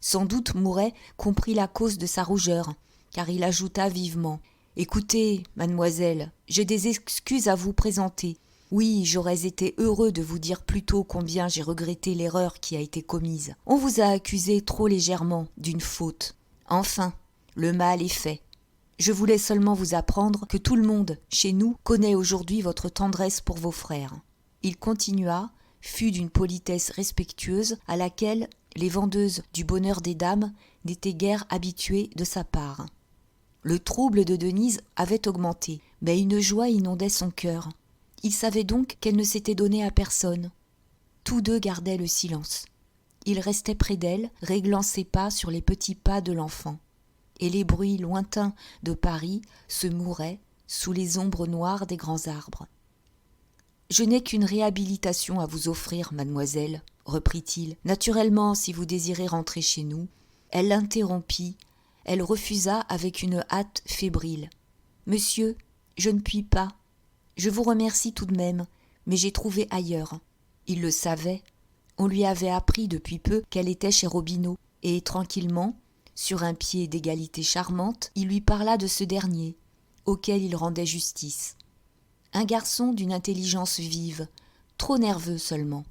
Sans doute Mouret comprit la cause de sa rougeur, car il ajouta vivement « Écoutez, mademoiselle, j'ai des excuses à vous présenter. Oui, j'aurais été heureux de vous dire plus tôt combien j'ai regretté l'erreur qui a été commise. On vous a accusé trop légèrement d'une faute. Enfin, le mal est fait. Je voulais seulement vous apprendre que tout le monde, chez nous, connaît aujourd'hui votre tendresse pour vos frères. » Il continua, fut d'une politesse respectueuse à laquelle les vendeuses du bonheur des dames n'étaient guère habituées de sa part. Le trouble de Denise avait augmenté, mais une joie inondait son cœur. Il savait donc qu'elle ne s'était donnée à personne. Tous deux gardaient le silence. Il restait près d'elle, réglant ses pas sur les petits pas de l'enfant. Et les bruits lointains de Paris se mouraient sous les ombres noires des grands arbres. « Je n'ai qu'une réhabilitation à vous offrir, mademoiselle, » reprit-il. « Naturellement, si vous désirez rentrer chez nous. » Elle l'interrompit. Elle refusa avec une hâte fébrile. « Monsieur, je ne puis pas. Je vous remercie tout de même, mais j'ai trouvé ailleurs. » Il le savait. On lui avait appris depuis peu qu'elle était chez Robineau, et tranquillement, sur un pied d'égalité charmante, il lui parla de ce dernier, auquel il rendait justice. Un garçon d'une intelligence vive, trop nerveux seulement.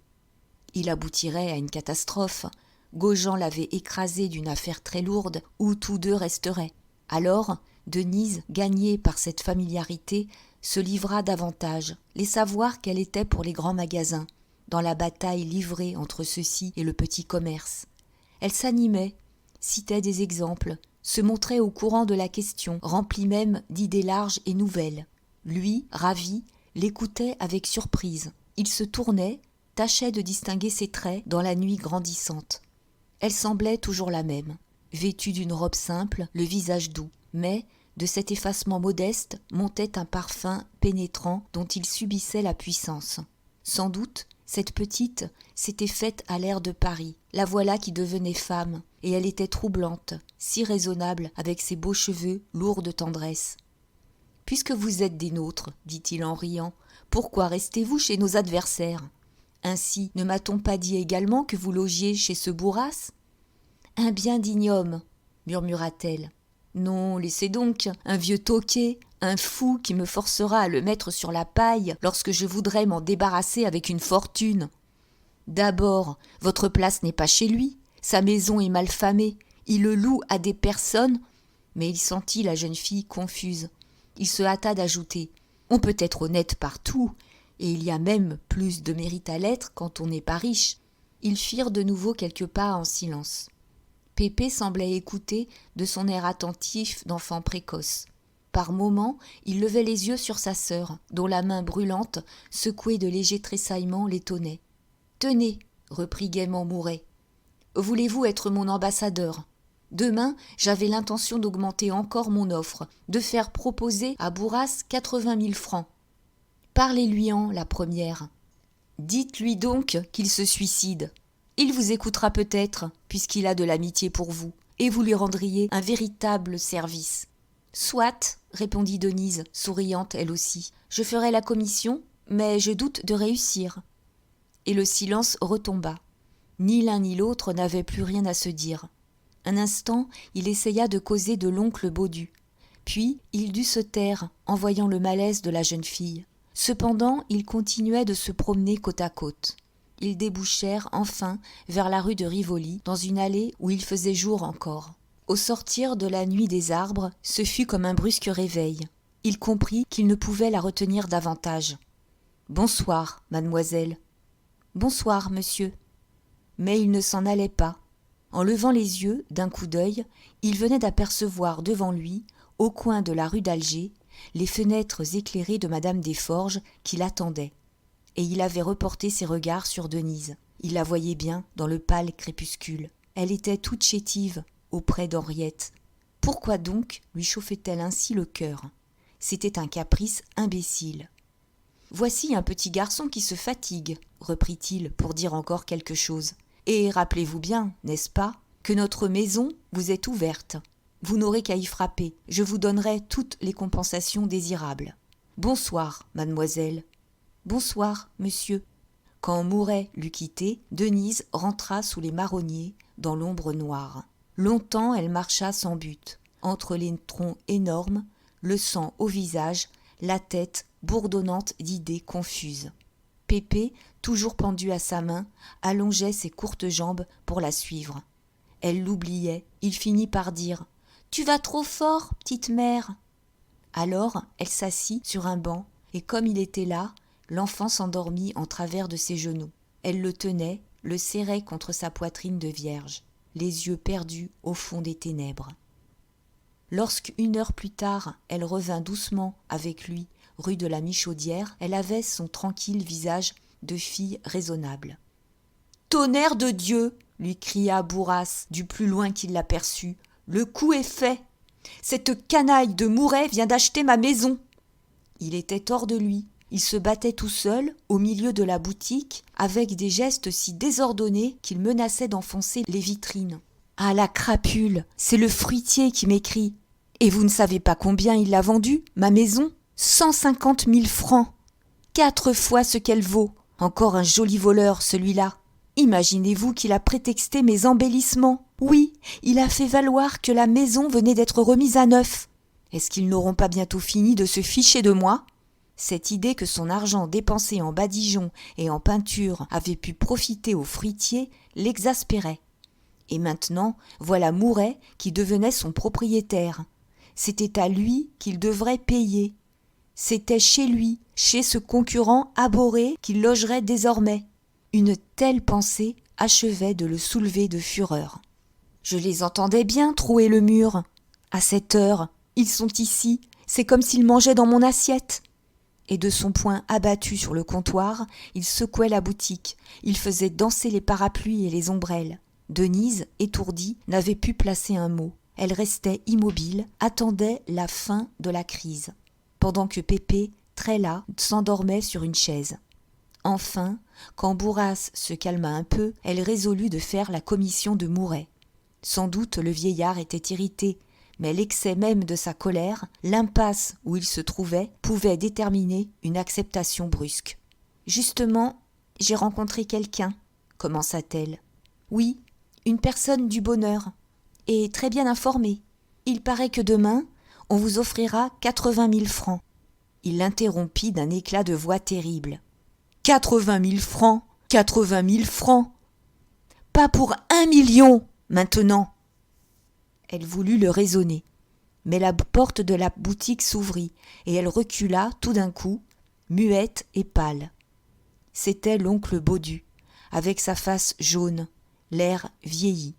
Il aboutirait à une catastrophe. Gaujean l'avait écrasé d'une affaire très lourde où tous deux resteraient. Alors, Denise, gagnée par cette familiarité, se livra davantage, laissa voir qu'elle était pour les grands magasins, dans la bataille livrée entre ceux-ci et le petit commerce. Elle s'animait, citait des exemples, se montrait au courant de la question, remplie même d'idées larges et nouvelles. Lui, ravi, l'écoutait avec surprise. Il se tournait, tâchait de distinguer ses traits dans la nuit grandissante. Elle semblait toujours la même, vêtue d'une robe simple, le visage doux, mais de cet effacement modeste montait un parfum pénétrant dont il subissait la puissance. Sans doute, cette petite s'était faite à l'air de Paris. La voilà qui devenait femme, et elle était troublante, si raisonnable avec ses beaux cheveux lourds de tendresse. « Puisque vous êtes des nôtres, dit-il en riant, pourquoi restez-vous chez nos adversaires ? Ainsi, ne m'a-t-on pas dit également que vous logiez chez ce Bourras ? » « Un bien digne homme, murmura-t-elle. « Non, laissez donc, un vieux toqué, un fou qui me forcera à le mettre sur la paille lorsque je voudrais m'en débarrasser avec une fortune. D'abord, votre place n'est pas chez lui, sa maison est mal famée, il le loue à des personnes. » Mais il sentit la jeune fille confuse. Il se hâta d'ajouter « On peut être honnête partout, et il y a même plus de mérite à l'être quand on n'est pas riche. » Ils firent de nouveau quelques pas en silence. Pépé semblait écouter de son air attentif d'enfant précoce. Par moments, il levait les yeux sur sa sœur, dont la main brûlante, secouée de légers tressaillements, l'étonnait. « Tenez, » reprit gaiement Mouret. « Voulez-vous être mon ambassadeur ? Demain, j'avais l'intention d'augmenter encore mon offre, de faire proposer à Bourras 80 000 francs. Parlez-lui-en, la première. Dites-lui donc qu'il se suicide. Il vous écoutera peut-être, puisqu'il a de l'amitié pour vous, et vous lui rendriez un véritable service. »« Soit, » répondit Denise, souriante elle aussi. « Je ferai la commission, mais je doute de réussir. » Et le silence retomba. Ni l'un ni l'autre n'avait plus rien à se dire. Un instant, il essaya de causer de l'oncle Baudu. Puis, il dut se taire en voyant le malaise de la jeune fille. Cependant, ils continuaient de se promener côte à côte. Ils débouchèrent enfin vers la rue de Rivoli, dans une allée où il faisait jour encore. Au sortir de la nuit des arbres, ce fut comme un brusque réveil. Il comprit qu'il ne pouvait la retenir davantage. « Bonsoir, mademoiselle. »« Bonsoir, monsieur. » Mais il ne s'en allait pas. En levant les yeux, d'un coup d'œil, il venait d'apercevoir devant lui, au coin de la rue d'Alger, les fenêtres éclairées de madame Desforges qui l'attendait. Et il avait reporté ses regards sur Denise. Il la voyait bien dans le pâle crépuscule. Elle était toute chétive auprès d'Henriette. Pourquoi donc lui chauffait-elle ainsi le cœur ? C'était un caprice imbécile. « Voici un petit garçon qui se fatigue, » reprit-il pour dire encore quelque chose. « Et rappelez-vous bien, n'est-ce pas, que notre maison vous est ouverte. Vous n'aurez qu'à y frapper, je vous donnerai toutes les compensations désirables. Bonsoir, mademoiselle. »« Bonsoir, monsieur. » Quand Mouret l'eut quitté, Denise rentra sous les marronniers, dans l'ombre noire. Longtemps elle marcha sans but, entre les troncs énormes, le sang au visage, la tête bourdonnante d'idées confuses. Pépé, toujours pendu à sa main, allongeait ses courtes jambes pour la suivre. Elle l'oubliait, il finit par dire « Tu vas trop fort, petite mère !» Alors elle s'assit sur un banc, et comme il était là, l'enfant s'endormit en travers de ses genoux. Elle le tenait, le serrait contre sa poitrine de vierge, les yeux perdus au fond des ténèbres. Lorsque, 1 heure plus tard, elle revint doucement avec lui, rue de la Michaudière, elle avait son tranquille visage de fille raisonnable. « Tonnerre de Dieu !» lui cria Bourras du plus loin qu'il l'aperçut. « Le coup est fait. Cette canaille de Mouret vient d'acheter ma maison. » Il était hors de lui. Il se battait tout seul, au milieu de la boutique, avec des gestes si désordonnés qu'il menaçait d'enfoncer les vitrines. « Ah, la crapule, c'est le fruitier qui m'écrit. Et vous ne savez pas combien il l'a vendue, ma maison ? 150 000 francs. 4 fois ce qu'elle vaut. Encore un joli voleur, celui-là. Imaginez-vous qu'il a prétexté mes embellissements. Oui, il a fait valoir que la maison venait d'être remise à neuf. Est-ce qu'ils n'auront pas bientôt fini de se ficher de moi ? Cette idée que son argent dépensé en badigeons et en peinture avait pu profiter aux fruitiers l'exaspérait. Et maintenant, voilà Mouret qui devenait son propriétaire. C'était à lui qu'il devrait payer. C'était chez lui, chez ce concurrent abhorré qu'il logerait désormais. Une telle pensée achevait de le soulever de fureur. Je les entendais bien trouer le mur. À cette heure, ils sont ici, c'est comme s'ils mangeaient dans mon assiette. Et de son poing abattu sur le comptoir, il secouait la boutique, il faisait danser les parapluies et les ombrelles. Denise, étourdie, n'avait pu placer un mot. Elle restait immobile, attendait la fin de la crise, pendant que Pépé, très las, s'endormait sur une chaise. Enfin, quand Bourras se calma un peu, elle résolut de faire la commission de Mouret. Sans doute le vieillard était irrité, mais l'excès même de sa colère, l'impasse où il se trouvait, pouvait déterminer une acceptation brusque. « Justement, j'ai rencontré quelqu'un, » commença-t-elle. « Oui, une personne du bonheur, et très bien informée. Il paraît que demain, on vous offrira 80 000 francs. » Il l'interrompit d'un éclat de voix terrible. « 80 000 francs, 80 000 francs. Pas pour 1 million, maintenant. » Elle voulut le raisonner, mais la porte de la boutique s'ouvrit, et elle recula tout d'un coup, muette et pâle. C'était l'oncle Baudu, avec sa face jaune, l'air vieilli.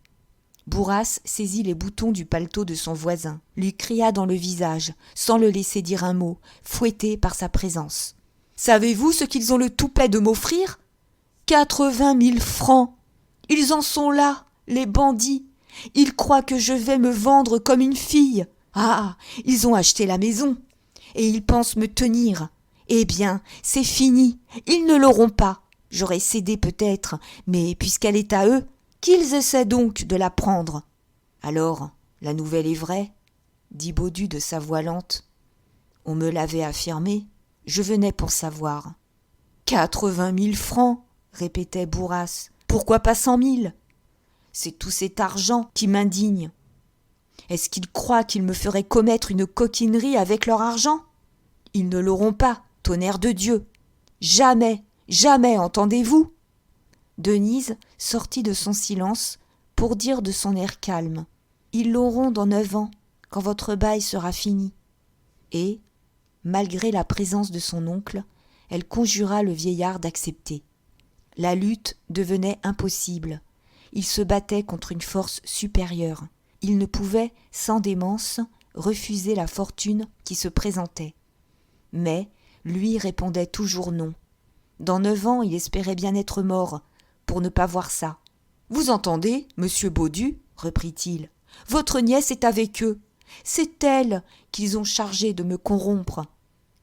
Bourras saisit les boutons du paletot de son voisin, lui cria dans le visage, sans le laisser dire un mot, fouetté par sa présence. « Savez-vous ce qu'ils ont le toupet de m'offrir ? 80 000 francs. Ils en sont là, les bandits. Ils croient que je vais me vendre comme une fille. Ah, ils ont acheté la maison. Et ils pensent me tenir. Eh bien, c'est fini. Ils ne l'auront pas. J'aurais cédé peut-être, mais puisqu'elle est à eux, qu'ils essaient donc de la prendre. » « Alors, la nouvelle est vraie, » dit Baudu de sa voix lente. « On me l'avait affirmé. Je venais pour savoir. »« 80 000 francs, répétait Bourras. Pourquoi pas 100 000 ? C'est tout cet argent qui m'indigne. Est-ce qu'ils croient qu'ils me feraient commettre une coquinerie avec leur argent ? Ils ne l'auront pas, tonnerre de Dieu. Jamais, jamais, entendez-vous ? Denise sortit de son silence pour dire de son air calme. Ils l'auront dans 9 ans, quand votre bail sera fini. Et, malgré la présence de son oncle, elle conjura le vieillard d'accepter. La lutte devenait impossible. Il se battait contre une force supérieure. Il ne pouvait, sans démence, refuser la fortune qui se présentait. Mais lui répondait toujours non. Dans 9 ans, il espérait bien être mort, pour ne pas voir ça. « Vous entendez, monsieur Baudu, reprit-il, votre nièce est avec eux. C'est elle qu'ils ont chargé de me corrompre.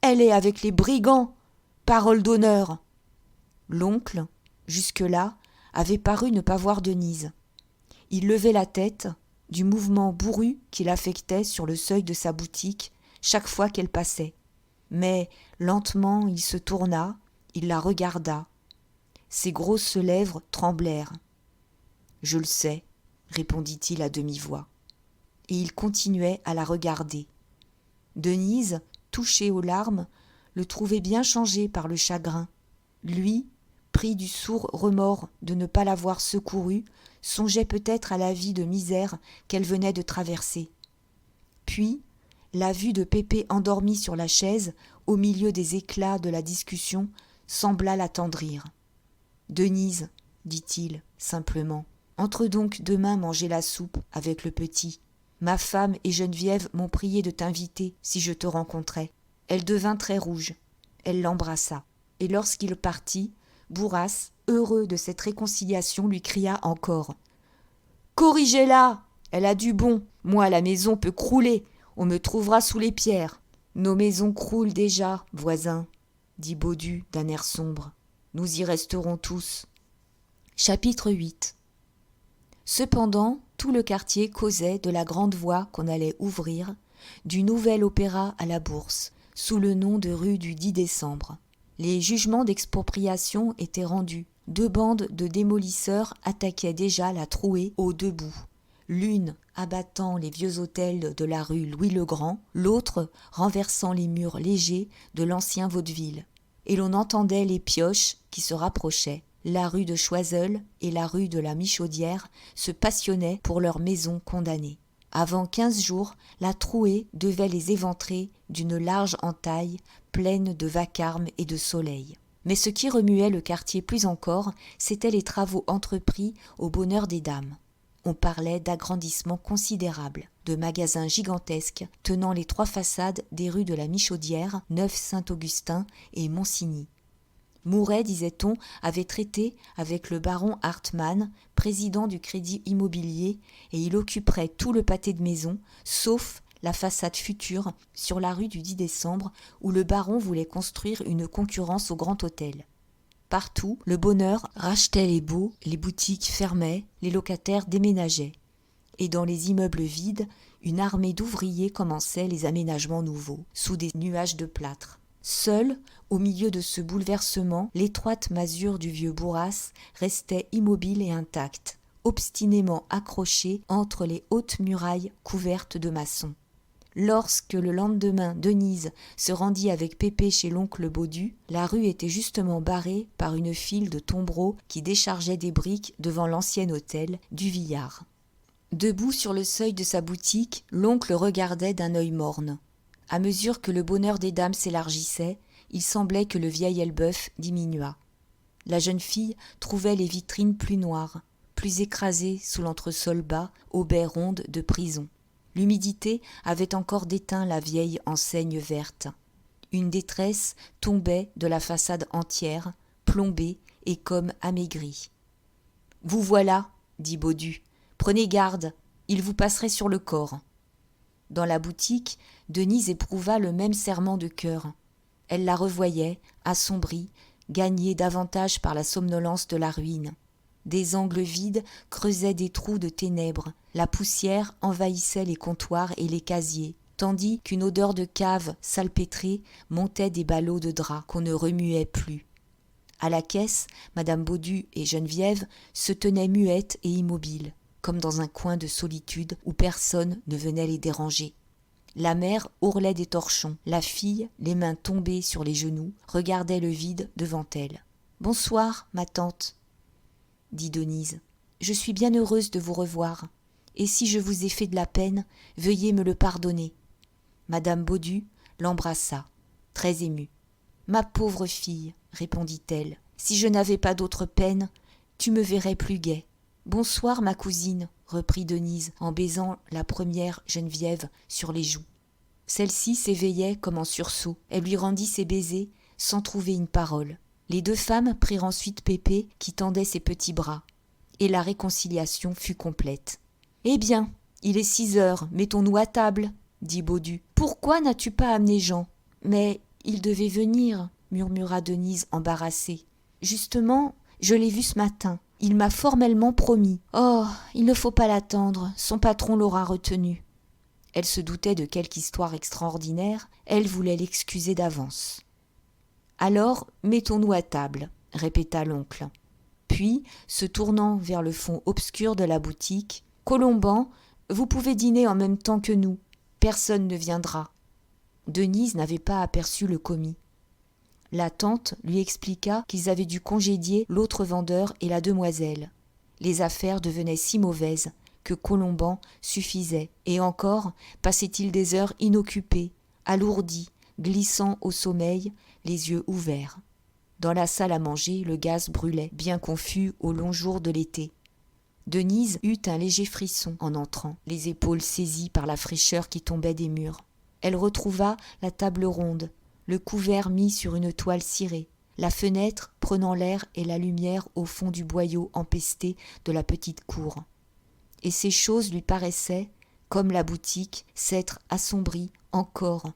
Elle est avec les brigands, parole d'honneur. » L'oncle, jusque-là, avait paru ne pas voir Denise. Il levait la tête, du mouvement bourru qu'il affectait sur le seuil de sa boutique chaque fois qu'elle passait. Mais lentement il se tourna, il la regarda. Ses grosses lèvres tremblèrent. « Je le sais, » répondit-il à demi-voix. Et il continuait à la regarder. Denise, touchée aux larmes, le trouvait bien changé par le chagrin. Lui, pris du sourd remords de ne pas l'avoir secourue, songeait peut-être à la vie de misère qu'elle venait de traverser. Puis, la vue de Pépé endormi sur la chaise, au milieu des éclats de la discussion, sembla l'attendrir. « Denise, dit-il simplement, entre donc demain manger la soupe avec le petit. Ma femme et Geneviève m'ont prié de t'inviter si je te rencontrais. » Elle devint très rouge. Elle l'embrassa. Et lorsqu'il partit, Bourras, heureux de cette réconciliation, lui cria encore « Corrigez-la, elle a du bon. Moi, la maison peut crouler. On me trouvera sous les pierres. »« Nos maisons croulent déjà, voisin, » dit Baudu d'un air sombre. « Nous y resterons tous. » Chapitre 8. Cependant, tout le quartier causait de la grande voie qu'on allait ouvrir, du nouvel opéra à la Bourse, sous le nom de rue du 10 décembre. Les jugements d'expropriation étaient rendus. 2 bandes de démolisseurs attaquaient déjà la trouée aux 2 bouts. L'une abattant les vieux hôtels de la rue Louis-le-Grand, l'autre renversant les murs légers de l'ancien vaudeville. Et l'on entendait les pioches qui se rapprochaient. La rue de Choiseul et la rue de la Michaudière se passionnaient pour leurs maisons condamnées. Avant 15 jours, la trouée devait les éventrer d'une large entaille pleine de vacarme et de soleil. Mais ce qui remuait le quartier plus encore, c'étaient les travaux entrepris au bonheur des dames. On parlait d'agrandissements considérables, de magasins gigantesques tenant les 3 façades des rues de la Michaudière, Neuve-Saint-Augustin et Monsigny. Mouret, disait-on, avait traité avec le baron Hartmann, président du Crédit Immobilier, et il occuperait tout le pâté de maisons, sauf la façade future sur la rue du 10 décembre, où le baron voulait construire une concurrence au Grand Hôtel. Partout, le bonheur rachetait les baux, les boutiques fermaient, les locataires déménageaient. Et dans les immeubles vides, une armée d'ouvriers commençait les aménagements nouveaux, sous des nuages de plâtre. Seule, au milieu de ce bouleversement, l'étroite masure du vieux Bourras restait immobile et intacte, obstinément accrochée entre les hautes murailles couvertes de maçons. Lorsque le lendemain Denise se rendit avec Pépé chez l'oncle Baudu, la rue était justement barrée par une file de tombereaux qui déchargeaient des briques devant l'ancien hôtel du Villard. Debout sur le seuil de sa boutique, l'oncle regardait d'un œil morne. À mesure que le bonheur des dames s'élargissait, il semblait que le vieil Elbeuf diminuât. La jeune fille trouvait les vitrines plus noires, plus écrasées sous l'entresol bas aux baies rondes de prison. L'humidité avait encore déteint la vieille enseigne verte. Une détresse tombait de la façade entière, plombée et comme amaigrie. « Vous voilà, dit Baudu. Prenez garde, il vous passerait sur le corps. » Dans la boutique, Denise éprouva le même serrement de cœur. Elle la revoyait, assombrie, gagnée davantage par la somnolence de la ruine. Des angles vides creusaient des trous de ténèbres. La poussière envahissait les comptoirs et les casiers, tandis qu'une odeur de cave salpêtrée montait des ballots de drap qu'on ne remuait plus. À la caisse, Madame Baudu et Geneviève se tenaient muettes et immobiles. comme dans un coin de solitude où personne ne venait les déranger. La mère ourlait des torchons, la fille, les mains tombées sur les genoux, regardait le vide devant elle. « Bonsoir, ma tante, » dit Denise. « Je suis bien heureuse de vous revoir, et si je vous ai fait de la peine, veuillez me le pardonner. » Madame Baudu l'embrassa, très émue. « Ma pauvre fille, » répondit-elle, « si je n'avais pas d'autre peine, tu me verrais plus gaie. »« Bonsoir, ma cousine, » reprit Denise en baisant la première Geneviève sur les joues. Celle-ci s'éveillait comme en sursaut. Elle lui rendit ses baisers sans trouver une parole. Les deux femmes prirent ensuite Pépé qui tendait ses petits bras. Et la réconciliation fut complète. « Eh bien, il est 6 heures, mettons-nous à table, » dit Baudu. « Pourquoi n'as-tu pas amené Jean ?»« Mais il devait venir, » murmura Denise embarrassée. « Justement, je l'ai vu ce matin. Il m'a formellement promis. Oh, il ne faut pas l'attendre, son patron l'aura retenu. » Elle se doutait de quelque histoire extraordinaire, elle voulait l'excuser d'avance. « Alors, mettons-nous à table, » répéta l'oncle. Puis, se tournant vers le fond obscur de la boutique, « Colomban, vous pouvez dîner en même temps que nous. Personne ne viendra. » Denise n'avait pas aperçu le commis. La tante lui expliqua qu'ils avaient dû congédier l'autre vendeur et la demoiselle. Les affaires devenaient si mauvaises que Colomban suffisait, et encore passait-il des heures inoccupées, alourdi, glissant au sommeil, les yeux ouverts. Dans la salle à manger, le gaz brûlait, bien confus aux longs jours de l'été. Denise eut un léger frisson en entrant, les épaules saisies par la fraîcheur qui tombait des murs. Elle retrouva la table ronde, le couvert mis sur une toile cirée, la fenêtre prenant l'air et la lumière au fond du boyau empesté de la petite cour. Et ces choses lui paraissaient, comme la boutique, s'être assombries encore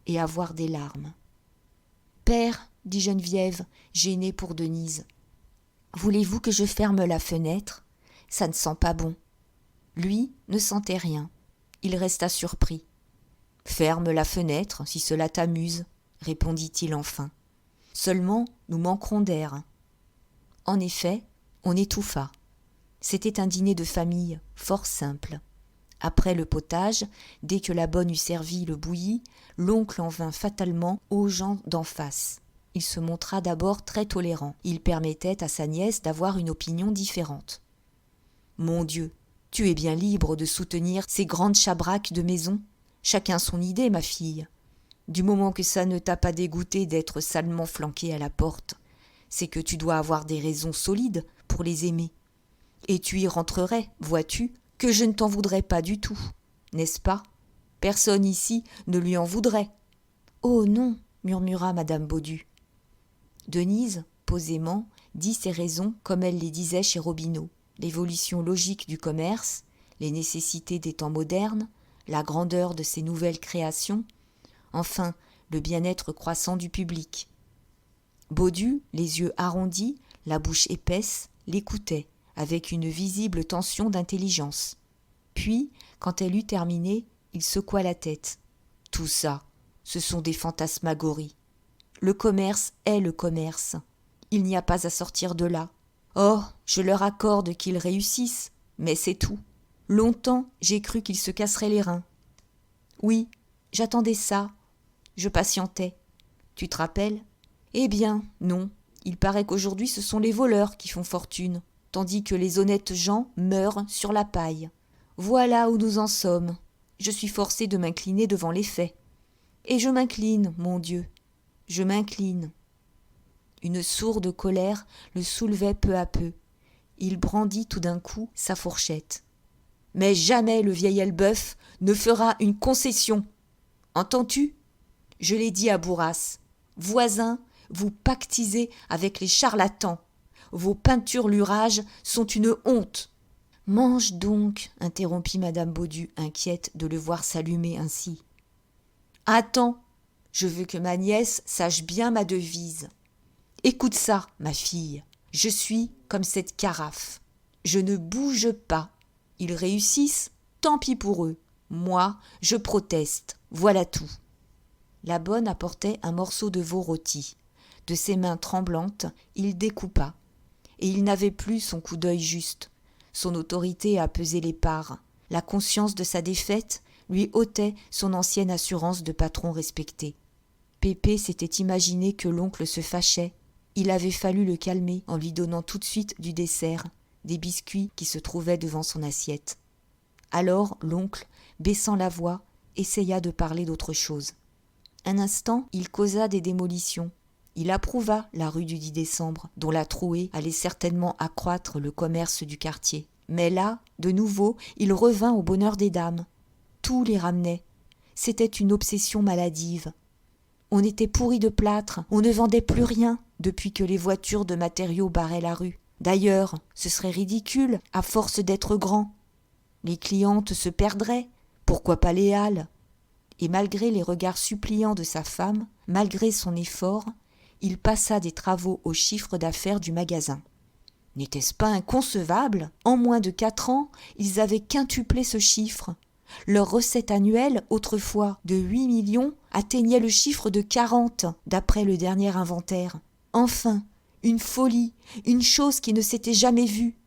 et avoir des larmes. « Père, » dit Geneviève, gênée pour Denise, « voulez-vous que je ferme la fenêtre ? Ça ne sent pas bon. » Lui ne sentait rien. Il resta surpris. « Ferme la fenêtre, si cela t'amuse, » répondit-il enfin. « Seulement, nous manquerons d'air. » En effet, on étouffa. C'était un dîner de famille, fort simple. Après le potage, dès que la bonne eut servi le bouilli, l'oncle en vint fatalement aux gens d'en face. Il se montra d'abord très tolérant. Il permettait à sa nièce d'avoir une opinion différente. « Mon Dieu, tu es bien libre de soutenir ces grandes chabraques de maison. Chacun son idée, ma fille. Du moment que ça ne t'a pas dégoûté d'être salement flanquée à la porte, c'est que tu dois avoir des raisons solides pour les aimer. Et tu y rentrerais, vois-tu, que je ne t'en voudrais pas du tout, n'est-ce pas ? Personne ici ne lui en voudrait. »« Oh non !» murmura madame Baudu. Denise, posément, dit ses raisons comme elle les disait chez Robineau. L'évolution logique du commerce, les nécessités des temps modernes, la grandeur de ces nouvelles créations, enfin, le bien-être croissant du public. Baudu, les yeux arrondis, la bouche épaisse, l'écoutait, avec une visible tension d'intelligence. Puis, quand elle eut terminé, il secoua la tête. « Tout ça, ce sont des fantasmagories. Le commerce est le commerce. Il n'y a pas à sortir de là. Oh, je leur accorde qu'ils réussissent, mais c'est tout. Longtemps, j'ai cru qu'ils se casseraient les reins. Oui, j'attendais ça. Je patientais. Tu te rappelles ? Eh bien, non. Il paraît qu'aujourd'hui, ce sont les voleurs qui font fortune, tandis que les honnêtes gens meurent sur la paille. Voilà où nous en sommes. Je suis forcée de m'incliner devant les faits. Et je m'incline, mon Dieu. Je m'incline. » Une sourde colère le soulevait peu à peu. Il brandit tout d'un coup sa fourchette. « Mais jamais le vieil Elbeuf ne fera une concession. Entends-tu ? Je l'ai dit à Bourras. Voisins, vous pactisez avec les charlatans. Vos peinturlurages sont une honte. »« Mange donc, » interrompit madame Baudu, inquiète de le voir s'allumer ainsi. « Attends, je veux que ma nièce sache bien ma devise. Écoute ça, ma fille, je suis comme cette carafe. Je ne bouge pas. Ils réussissent, tant pis pour eux. Moi, je proteste, voilà tout. » La bonne apportait un morceau de veau rôti. De ses mains tremblantes, il découpa. Et il n'avait plus son coup d'œil juste. son autorité a pesé les parts. La conscience de sa défaite lui ôtait son ancienne assurance de patron respecté. Pépé s'était imaginé que l'oncle se fâchait. Il avait fallu le calmer en lui donnant tout de suite du dessert, des biscuits qui se trouvaient devant son assiette. Alors l'oncle, baissant la voix, essaya de parler d'autre chose. Un instant, il causa des démolitions. Il approuva la rue du 10 décembre, dont la trouée allait certainement accroître le commerce du quartier. Mais là, de nouveau, il revint au bonheur des dames. Tout les ramenait. C'était une obsession maladive. On était pourri de plâtre, on ne vendait plus rien depuis que les voitures de matériaux barraient la rue. D'ailleurs, ce serait ridicule, à force d'être grand. Les clientes se perdraient, pourquoi pas les halles? Et malgré les regards suppliants de sa femme, malgré son effort, il passa des travaux au chiffre d'affaires du magasin. N'était-ce pas inconcevable? En moins de 4 ans, ils avaient quintuplé ce chiffre. Leur recette annuelle, autrefois de 8 millions, atteignait le chiffre de 40, d'après le dernier inventaire. Enfin, une folie, une chose qui ne s'était jamais vue,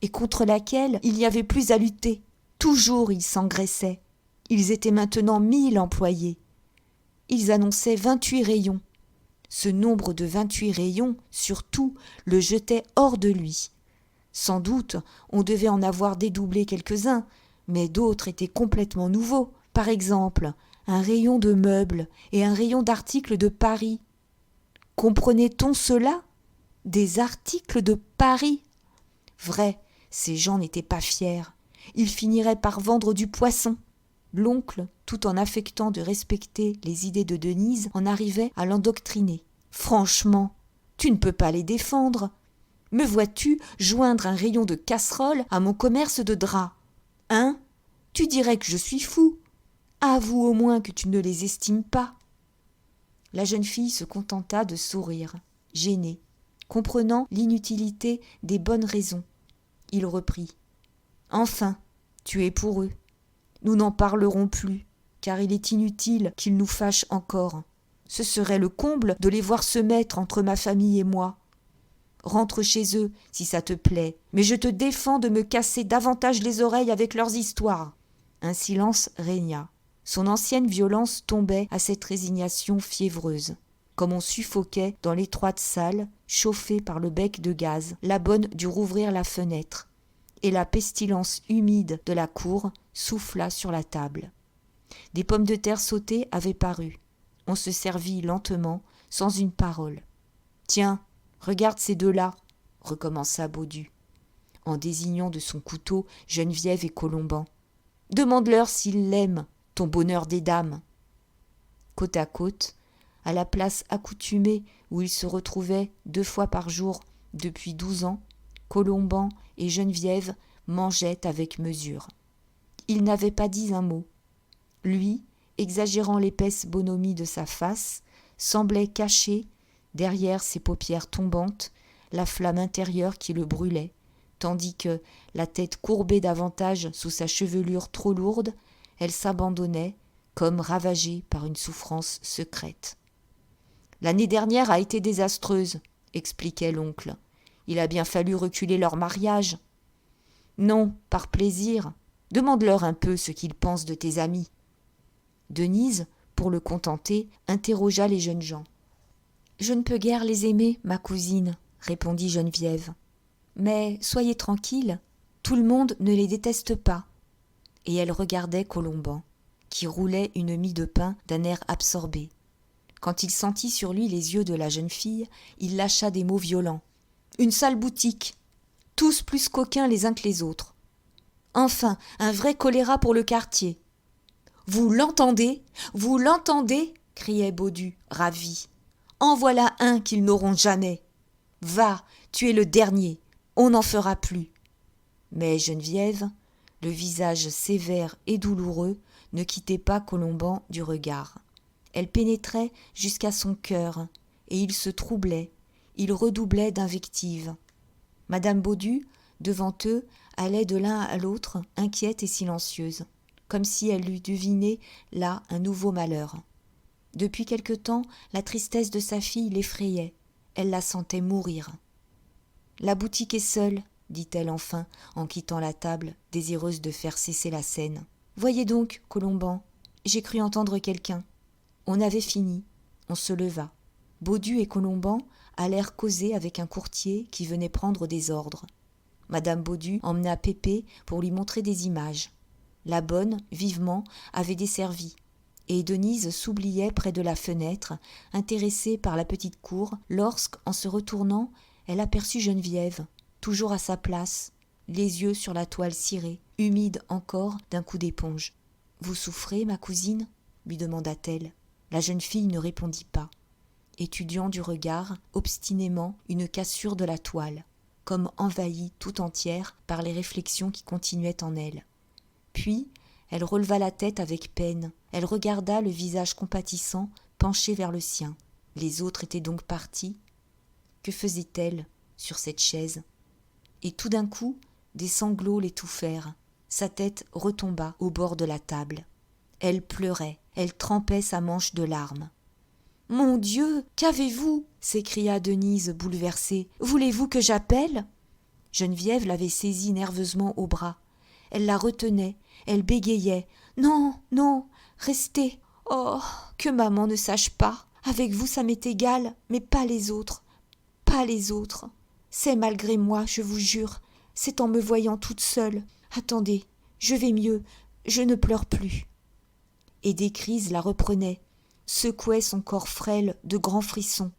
et contre laquelle il n'y avait plus à lutter. Toujours ils s'engraissaient. Ils étaient maintenant 1000 employés. Ils annonçaient 28 rayons. Ce nombre de 28 rayons, surtout, le jetait hors de lui. Sans doute, on devait en avoir dédoublé quelques-uns, mais d'autres étaient complètement nouveaux. Par exemple, un rayon de meubles et un rayon d'articles de Paris. Comprenait-on cela? Des articles de Paris? Vrai, ces gens n'étaient pas fiers. Ils finiraient par vendre du poisson. L'oncle, tout en affectant de respecter les idées de Denise, en arrivait à l'endoctriner. « Franchement, tu ne peux pas les défendre. Me vois-tu joindre un rayon de casseroles à mon commerce de draps? Hein? Tu dirais que je suis fou. Avoue au moins que tu ne les estimes pas. » La jeune fille se contenta de sourire, gênée, comprenant l'inutilité des bonnes raisons. Il reprit. « Enfin, tu es pour eux. Nous n'en parlerons plus, car il est inutile qu'ils nous fâchent encore. Ce serait le comble de les voir se mettre entre ma famille et moi. Rentre chez eux, si ça te plaît, mais je te défends de me casser davantage les oreilles avec leurs histoires. » Un silence régna. Son ancienne violence tombait à cette résignation fiévreuse, comme on suffoquait dans l'étroite salle, chauffée par le bec de gaz. La bonne dut rouvrir la fenêtre, et la pestilence humide de la cour souffla sur la table. Des pommes de terre sautées avaient paru. On se servit lentement, sans une parole. « Tiens, regarde ces deux-là, » recommença Baudu, en désignant de son couteau Geneviève et Colomban. « Demande-leur s'ils l'aiment, ton bonheur des dames. » Côte à côte, à la place accoutumée où ils se retrouvaient 2 fois par jour depuis 12 ans, Colomban et Geneviève mangeaient avec mesure. Il n'avait pas dit un mot. Lui, exagérant l'épaisse bonhomie de sa face, semblait cacher, derrière ses paupières tombantes, la flamme intérieure qui le brûlait, tandis que, la tête courbée davantage sous sa chevelure trop lourde, elle s'abandonnait, comme ravagée par une souffrance secrète. « L'année dernière a été désastreuse, » expliquait l'oncle. « Il a bien fallu reculer leur mariage. »« Non, par plaisir. Demande-leur un peu ce qu'ils pensent de tes amis. » Denise, pour le contenter, interrogea les jeunes gens. « Je ne peux guère les aimer, ma cousine, » répondit Geneviève. « Mais soyez tranquille, tout le monde ne les déteste pas. » Et elle regardait Colomban, qui roulait une mie de pain d'un air absorbé. Quand il sentit sur lui les yeux de la jeune fille, il lâcha des mots violents. « Une sale boutique, tous plus coquins les uns que les autres. Enfin, un vrai choléra pour le quartier. »« Vous l'entendez? Vous l'entendez » criait Baudu, ravi. « En voilà un qu'ils n'auront jamais. Va, tu es le dernier, on n'en fera plus. » Mais Geneviève, le visage sévère et douloureux, ne quittait pas Colomban du regard. Elle pénétrait jusqu'à son cœur, et il se troublait, il redoublait d'invectives. Madame Baudu, devant eux, allait de l'un à l'autre, inquiète et silencieuse, comme si elle eût deviné là un nouveau malheur. Depuis quelque temps, la tristesse de sa fille l'effrayait, elle la sentait mourir. « La boutique est seule, dit-elle enfin, en quittant la table, désireuse de faire cesser la scène. Voyez donc, Colomban, j'ai cru entendre quelqu'un. On avait fini, on se leva. Baudu et Colomban allèrent causer avec un courtier qui venait prendre des ordres. Madame Baudu emmena Pépé pour lui montrer des images. La bonne, vivement, avait desservi, et Denise s'oubliait près de la fenêtre, intéressée par la petite cour, lorsqu'en se retournant, elle aperçut Geneviève, toujours à sa place, les yeux sur la toile cirée, humide encore d'un coup d'éponge. « Vous souffrez, ma cousine ?» lui demanda-t-elle. La jeune fille ne répondit pas, étudiant du regard, obstinément, une cassure de la toile, comme envahie tout entière par les réflexions qui continuaient en elle. Puis, elle releva la tête avec peine, elle regarda le visage compatissant penché vers le sien. Les autres étaient donc partis. Que faisait-elle sur cette chaise? Et tout d'un coup, des sanglots l'étouffèrent. Sa tête retomba au bord de la table. Elle pleurait, elle trempait sa manche de larmes. « Mon Dieu, qu'avez-vous » s'écria Denise bouleversée. « Voulez-vous que j'appelle » Geneviève l'avait saisie nerveusement au bras. Elle la retenait, elle bégayait. « Non, non, restez. Oh, que maman ne sache pas. Avec vous, ça m'est égal, mais pas les autres. Pas les autres. C'est malgré moi, je vous jure. C'est en me voyant toute seule. Attendez, je vais mieux, je ne pleure plus. » Et des crises la reprenaient, secouaient son corps frêle de grands frissons.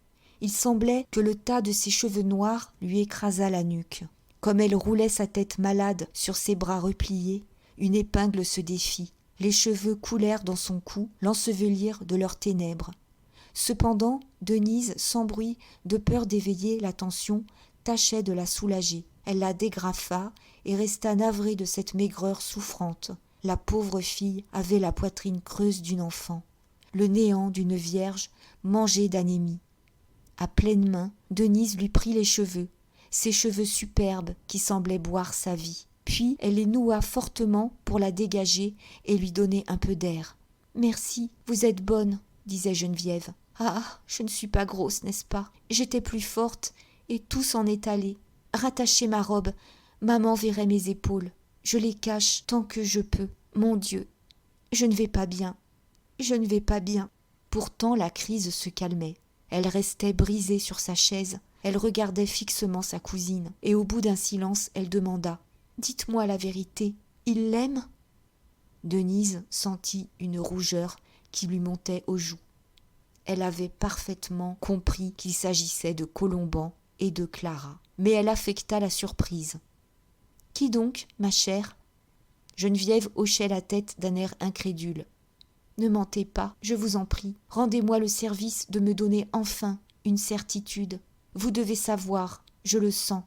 Il semblait que le tas de ses cheveux noirs lui écrasât la nuque. Comme elle roulait sa tête malade sur ses bras repliés, une épingle se défit. Les cheveux coulèrent dans son cou, l'ensevelirent de leurs ténèbres. Cependant, Denise, sans bruit, de peur d'éveiller l'attention, tâchait de la soulager. Elle la dégrafa et resta navrée de cette maigreur souffrante. La pauvre fille avait la poitrine creuse d'une enfant, le néant d'une vierge mangée d'anémie. À pleine main, Denise lui prit les cheveux, ses cheveux superbes qui semblaient boire sa vie. Puis elle les noua fortement pour la dégager et lui donner un peu d'air. « Merci, vous êtes bonne, » disait Geneviève. « Ah, je ne suis pas grosse, n'est-ce pas? J'étais plus forte et tout s'en est allé. Rattachez ma robe, maman verrait mes épaules. Je les cache tant que je peux. Mon Dieu, je ne vais pas bien, je ne vais pas bien. » Pourtant la crise se calmait. Elle restait brisée sur sa chaise. Elle regardait fixement sa cousine, et au bout d'un silence, elle demanda « Dites-moi la vérité, il l'aime ?» Denise sentit une rougeur qui lui montait aux joues. Elle avait parfaitement compris qu'il s'agissait de Colomban et de Clara, mais elle affecta la surprise. « Qui donc, ma chère ?» Geneviève hochait la tête d'un air incrédule. « Ne mentez pas, je vous en prie. Rendez-moi le service de me donner enfin une certitude. Vous devez savoir, je le sens.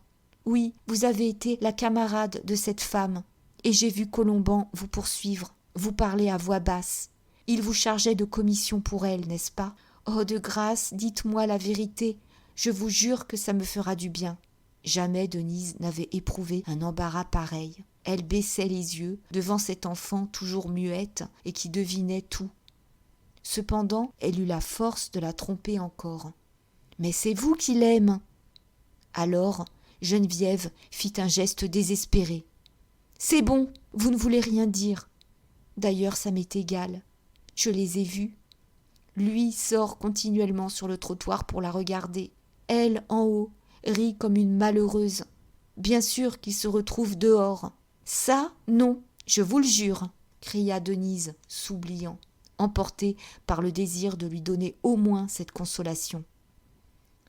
Oui, vous avez été la camarade de cette femme, et j'ai vu Colomban vous poursuivre, vous parler à voix basse. Il vous chargeait de commission pour elle, n'est-ce pas? Oh, de grâce, dites-moi la vérité. Je vous jure que ça me fera du bien. » Jamais Denise n'avait éprouvé un embarras pareil. Elle baissait les yeux devant cette enfant toujours muette et qui devinait tout. Cependant, elle eut la force de la tromper encore. « Mais c'est vous qui l'aime !» Alors, Geneviève fit un geste désespéré. « C'est bon, vous ne voulez rien dire. D'ailleurs, ça m'est égal. Je les ai vus. Lui sort continuellement sur le trottoir pour la regarder. Elle, en haut, rit comme une malheureuse. Bien sûr qu'il se retrouve dehors. Ça, non, je vous le jure, cria Denise, s'oubliant, emportée par le désir de lui donner au moins cette consolation.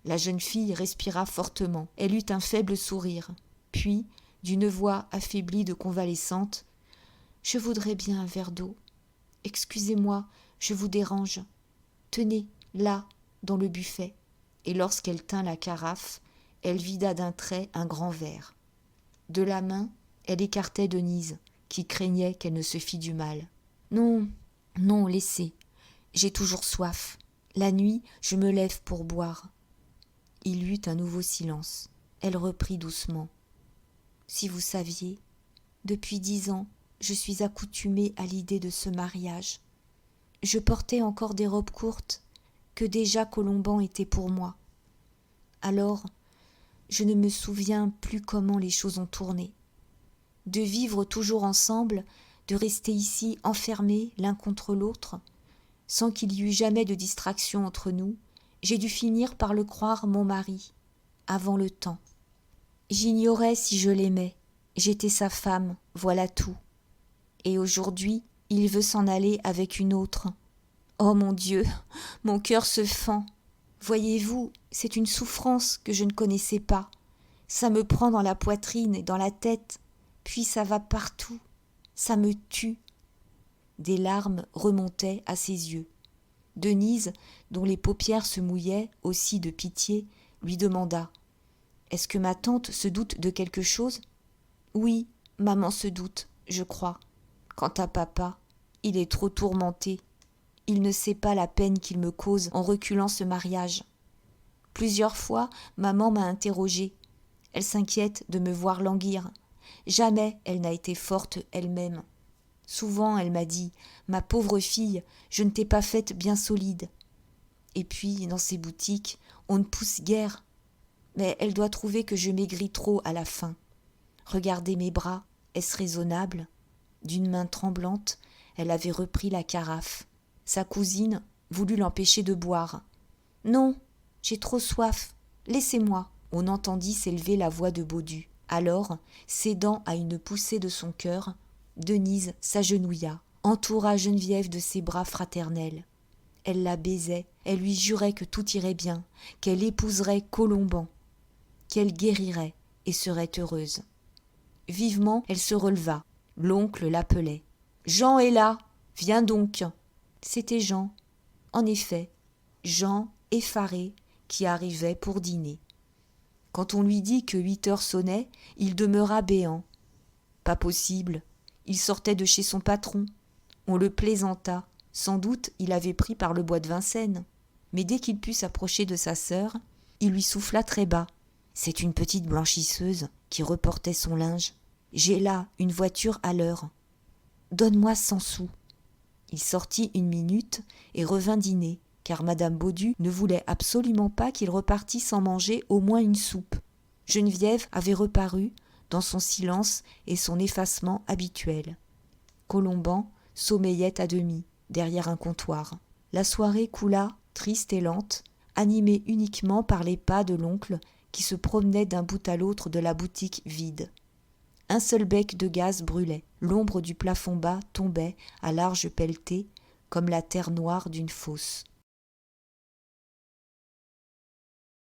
La jeune fille respira fortement. Elle eut un faible sourire. Puis, d'une voix affaiblie de convalescente, « Je voudrais bien un verre d'eau. Excusez-moi, je vous dérange. Tenez, là, dans le buffet. » Et lorsqu'elle tint la carafe, elle vida d'un trait un grand verre. De la main, elle écartait Denise, qui craignait qu'elle ne se fît du mal. « Non, non, laissez. J'ai toujours soif. La nuit, je me lève pour boire. » Il y eut un nouveau silence. Elle reprit doucement. « Si vous saviez, depuis 10 ans, je suis accoutumée à l'idée de ce mariage. Je portais encore des robes courtes, que déjà Colomban était pour moi. Alors, je ne me souviens plus comment les choses ont tourné. De vivre toujours ensemble, de rester ici enfermés l'un contre l'autre, sans qu'il y eût jamais de distraction entre nous, j'ai dû finir par le croire mon mari, avant le temps. J'ignorais si je l'aimais, j'étais sa femme, voilà tout. Et aujourd'hui, il veut s'en aller avec une autre. Oh mon Dieu, mon cœur se fend. Voyez-vous, c'est une souffrance que je ne connaissais pas. Ça me prend dans la poitrine et dans la tête, puis ça va partout. Ça me tue. Des larmes remontaient à ses yeux. Denise, dont les paupières se mouillaient aussi de pitié, lui demanda « Est-ce que ma tante se doute de quelque chose ?»« Oui, maman se doute, je crois. Quant à papa, il est trop tourmenté. Il ne sait pas la peine qu'il me cause en reculant ce mariage. Plusieurs fois, maman m'a interrogée. Elle s'inquiète de me voir languir. Jamais elle n'a été forte elle-même. Souvent, elle m'a dit « Ma pauvre fille, je ne t'ai pas faite bien solide. » Et puis, dans ces boutiques, on ne pousse guère. Mais elle doit trouver que je maigris trop à la fin. Regardez mes bras, est-ce raisonnable ? D'une main tremblante, elle avait repris la carafe. Sa cousine voulut l'empêcher de boire. « Non, j'ai trop soif, laissez-moi !» On entendit s'élever la voix de Baudu. Alors, cédant à une poussée de son cœur, Denise s'agenouilla, entoura Geneviève de ses bras fraternels. Elle la baisait, elle lui jurait que tout irait bien, qu'elle épouserait Colomban, qu'elle guérirait et serait heureuse. Vivement, elle se releva. L'oncle l'appelait. « Jean est là, viens donc !» C'était Jean. En effet, Jean, effaré, qui arrivait pour dîner. Quand on lui dit que 8 heures sonnaient, il demeura béant. Pas possible, il sortait de chez son patron. On le plaisanta, sans doute il avait pris par le bois de Vincennes. Mais dès qu'il put s'approcher de sa sœur, il lui souffla très bas. C'est une petite blanchisseuse qui reportait son linge. J'ai là une voiture à l'heure. Donne-moi 100 sous. Il sortit 1 minute et revint dîner, car madame Baudu ne voulait absolument pas qu'il repartît sans manger au moins une soupe. Geneviève avait reparu dans son silence et son effacement habituel. Colomban sommeillait à demi, derrière un comptoir. La soirée coula, triste et lente, animée uniquement par les pas de l'oncle qui se promenait d'un bout à l'autre de la boutique vide. Un seul bec de gaz brûlait, l'ombre du plafond bas tombait à larges pelletées comme la terre noire d'une fosse.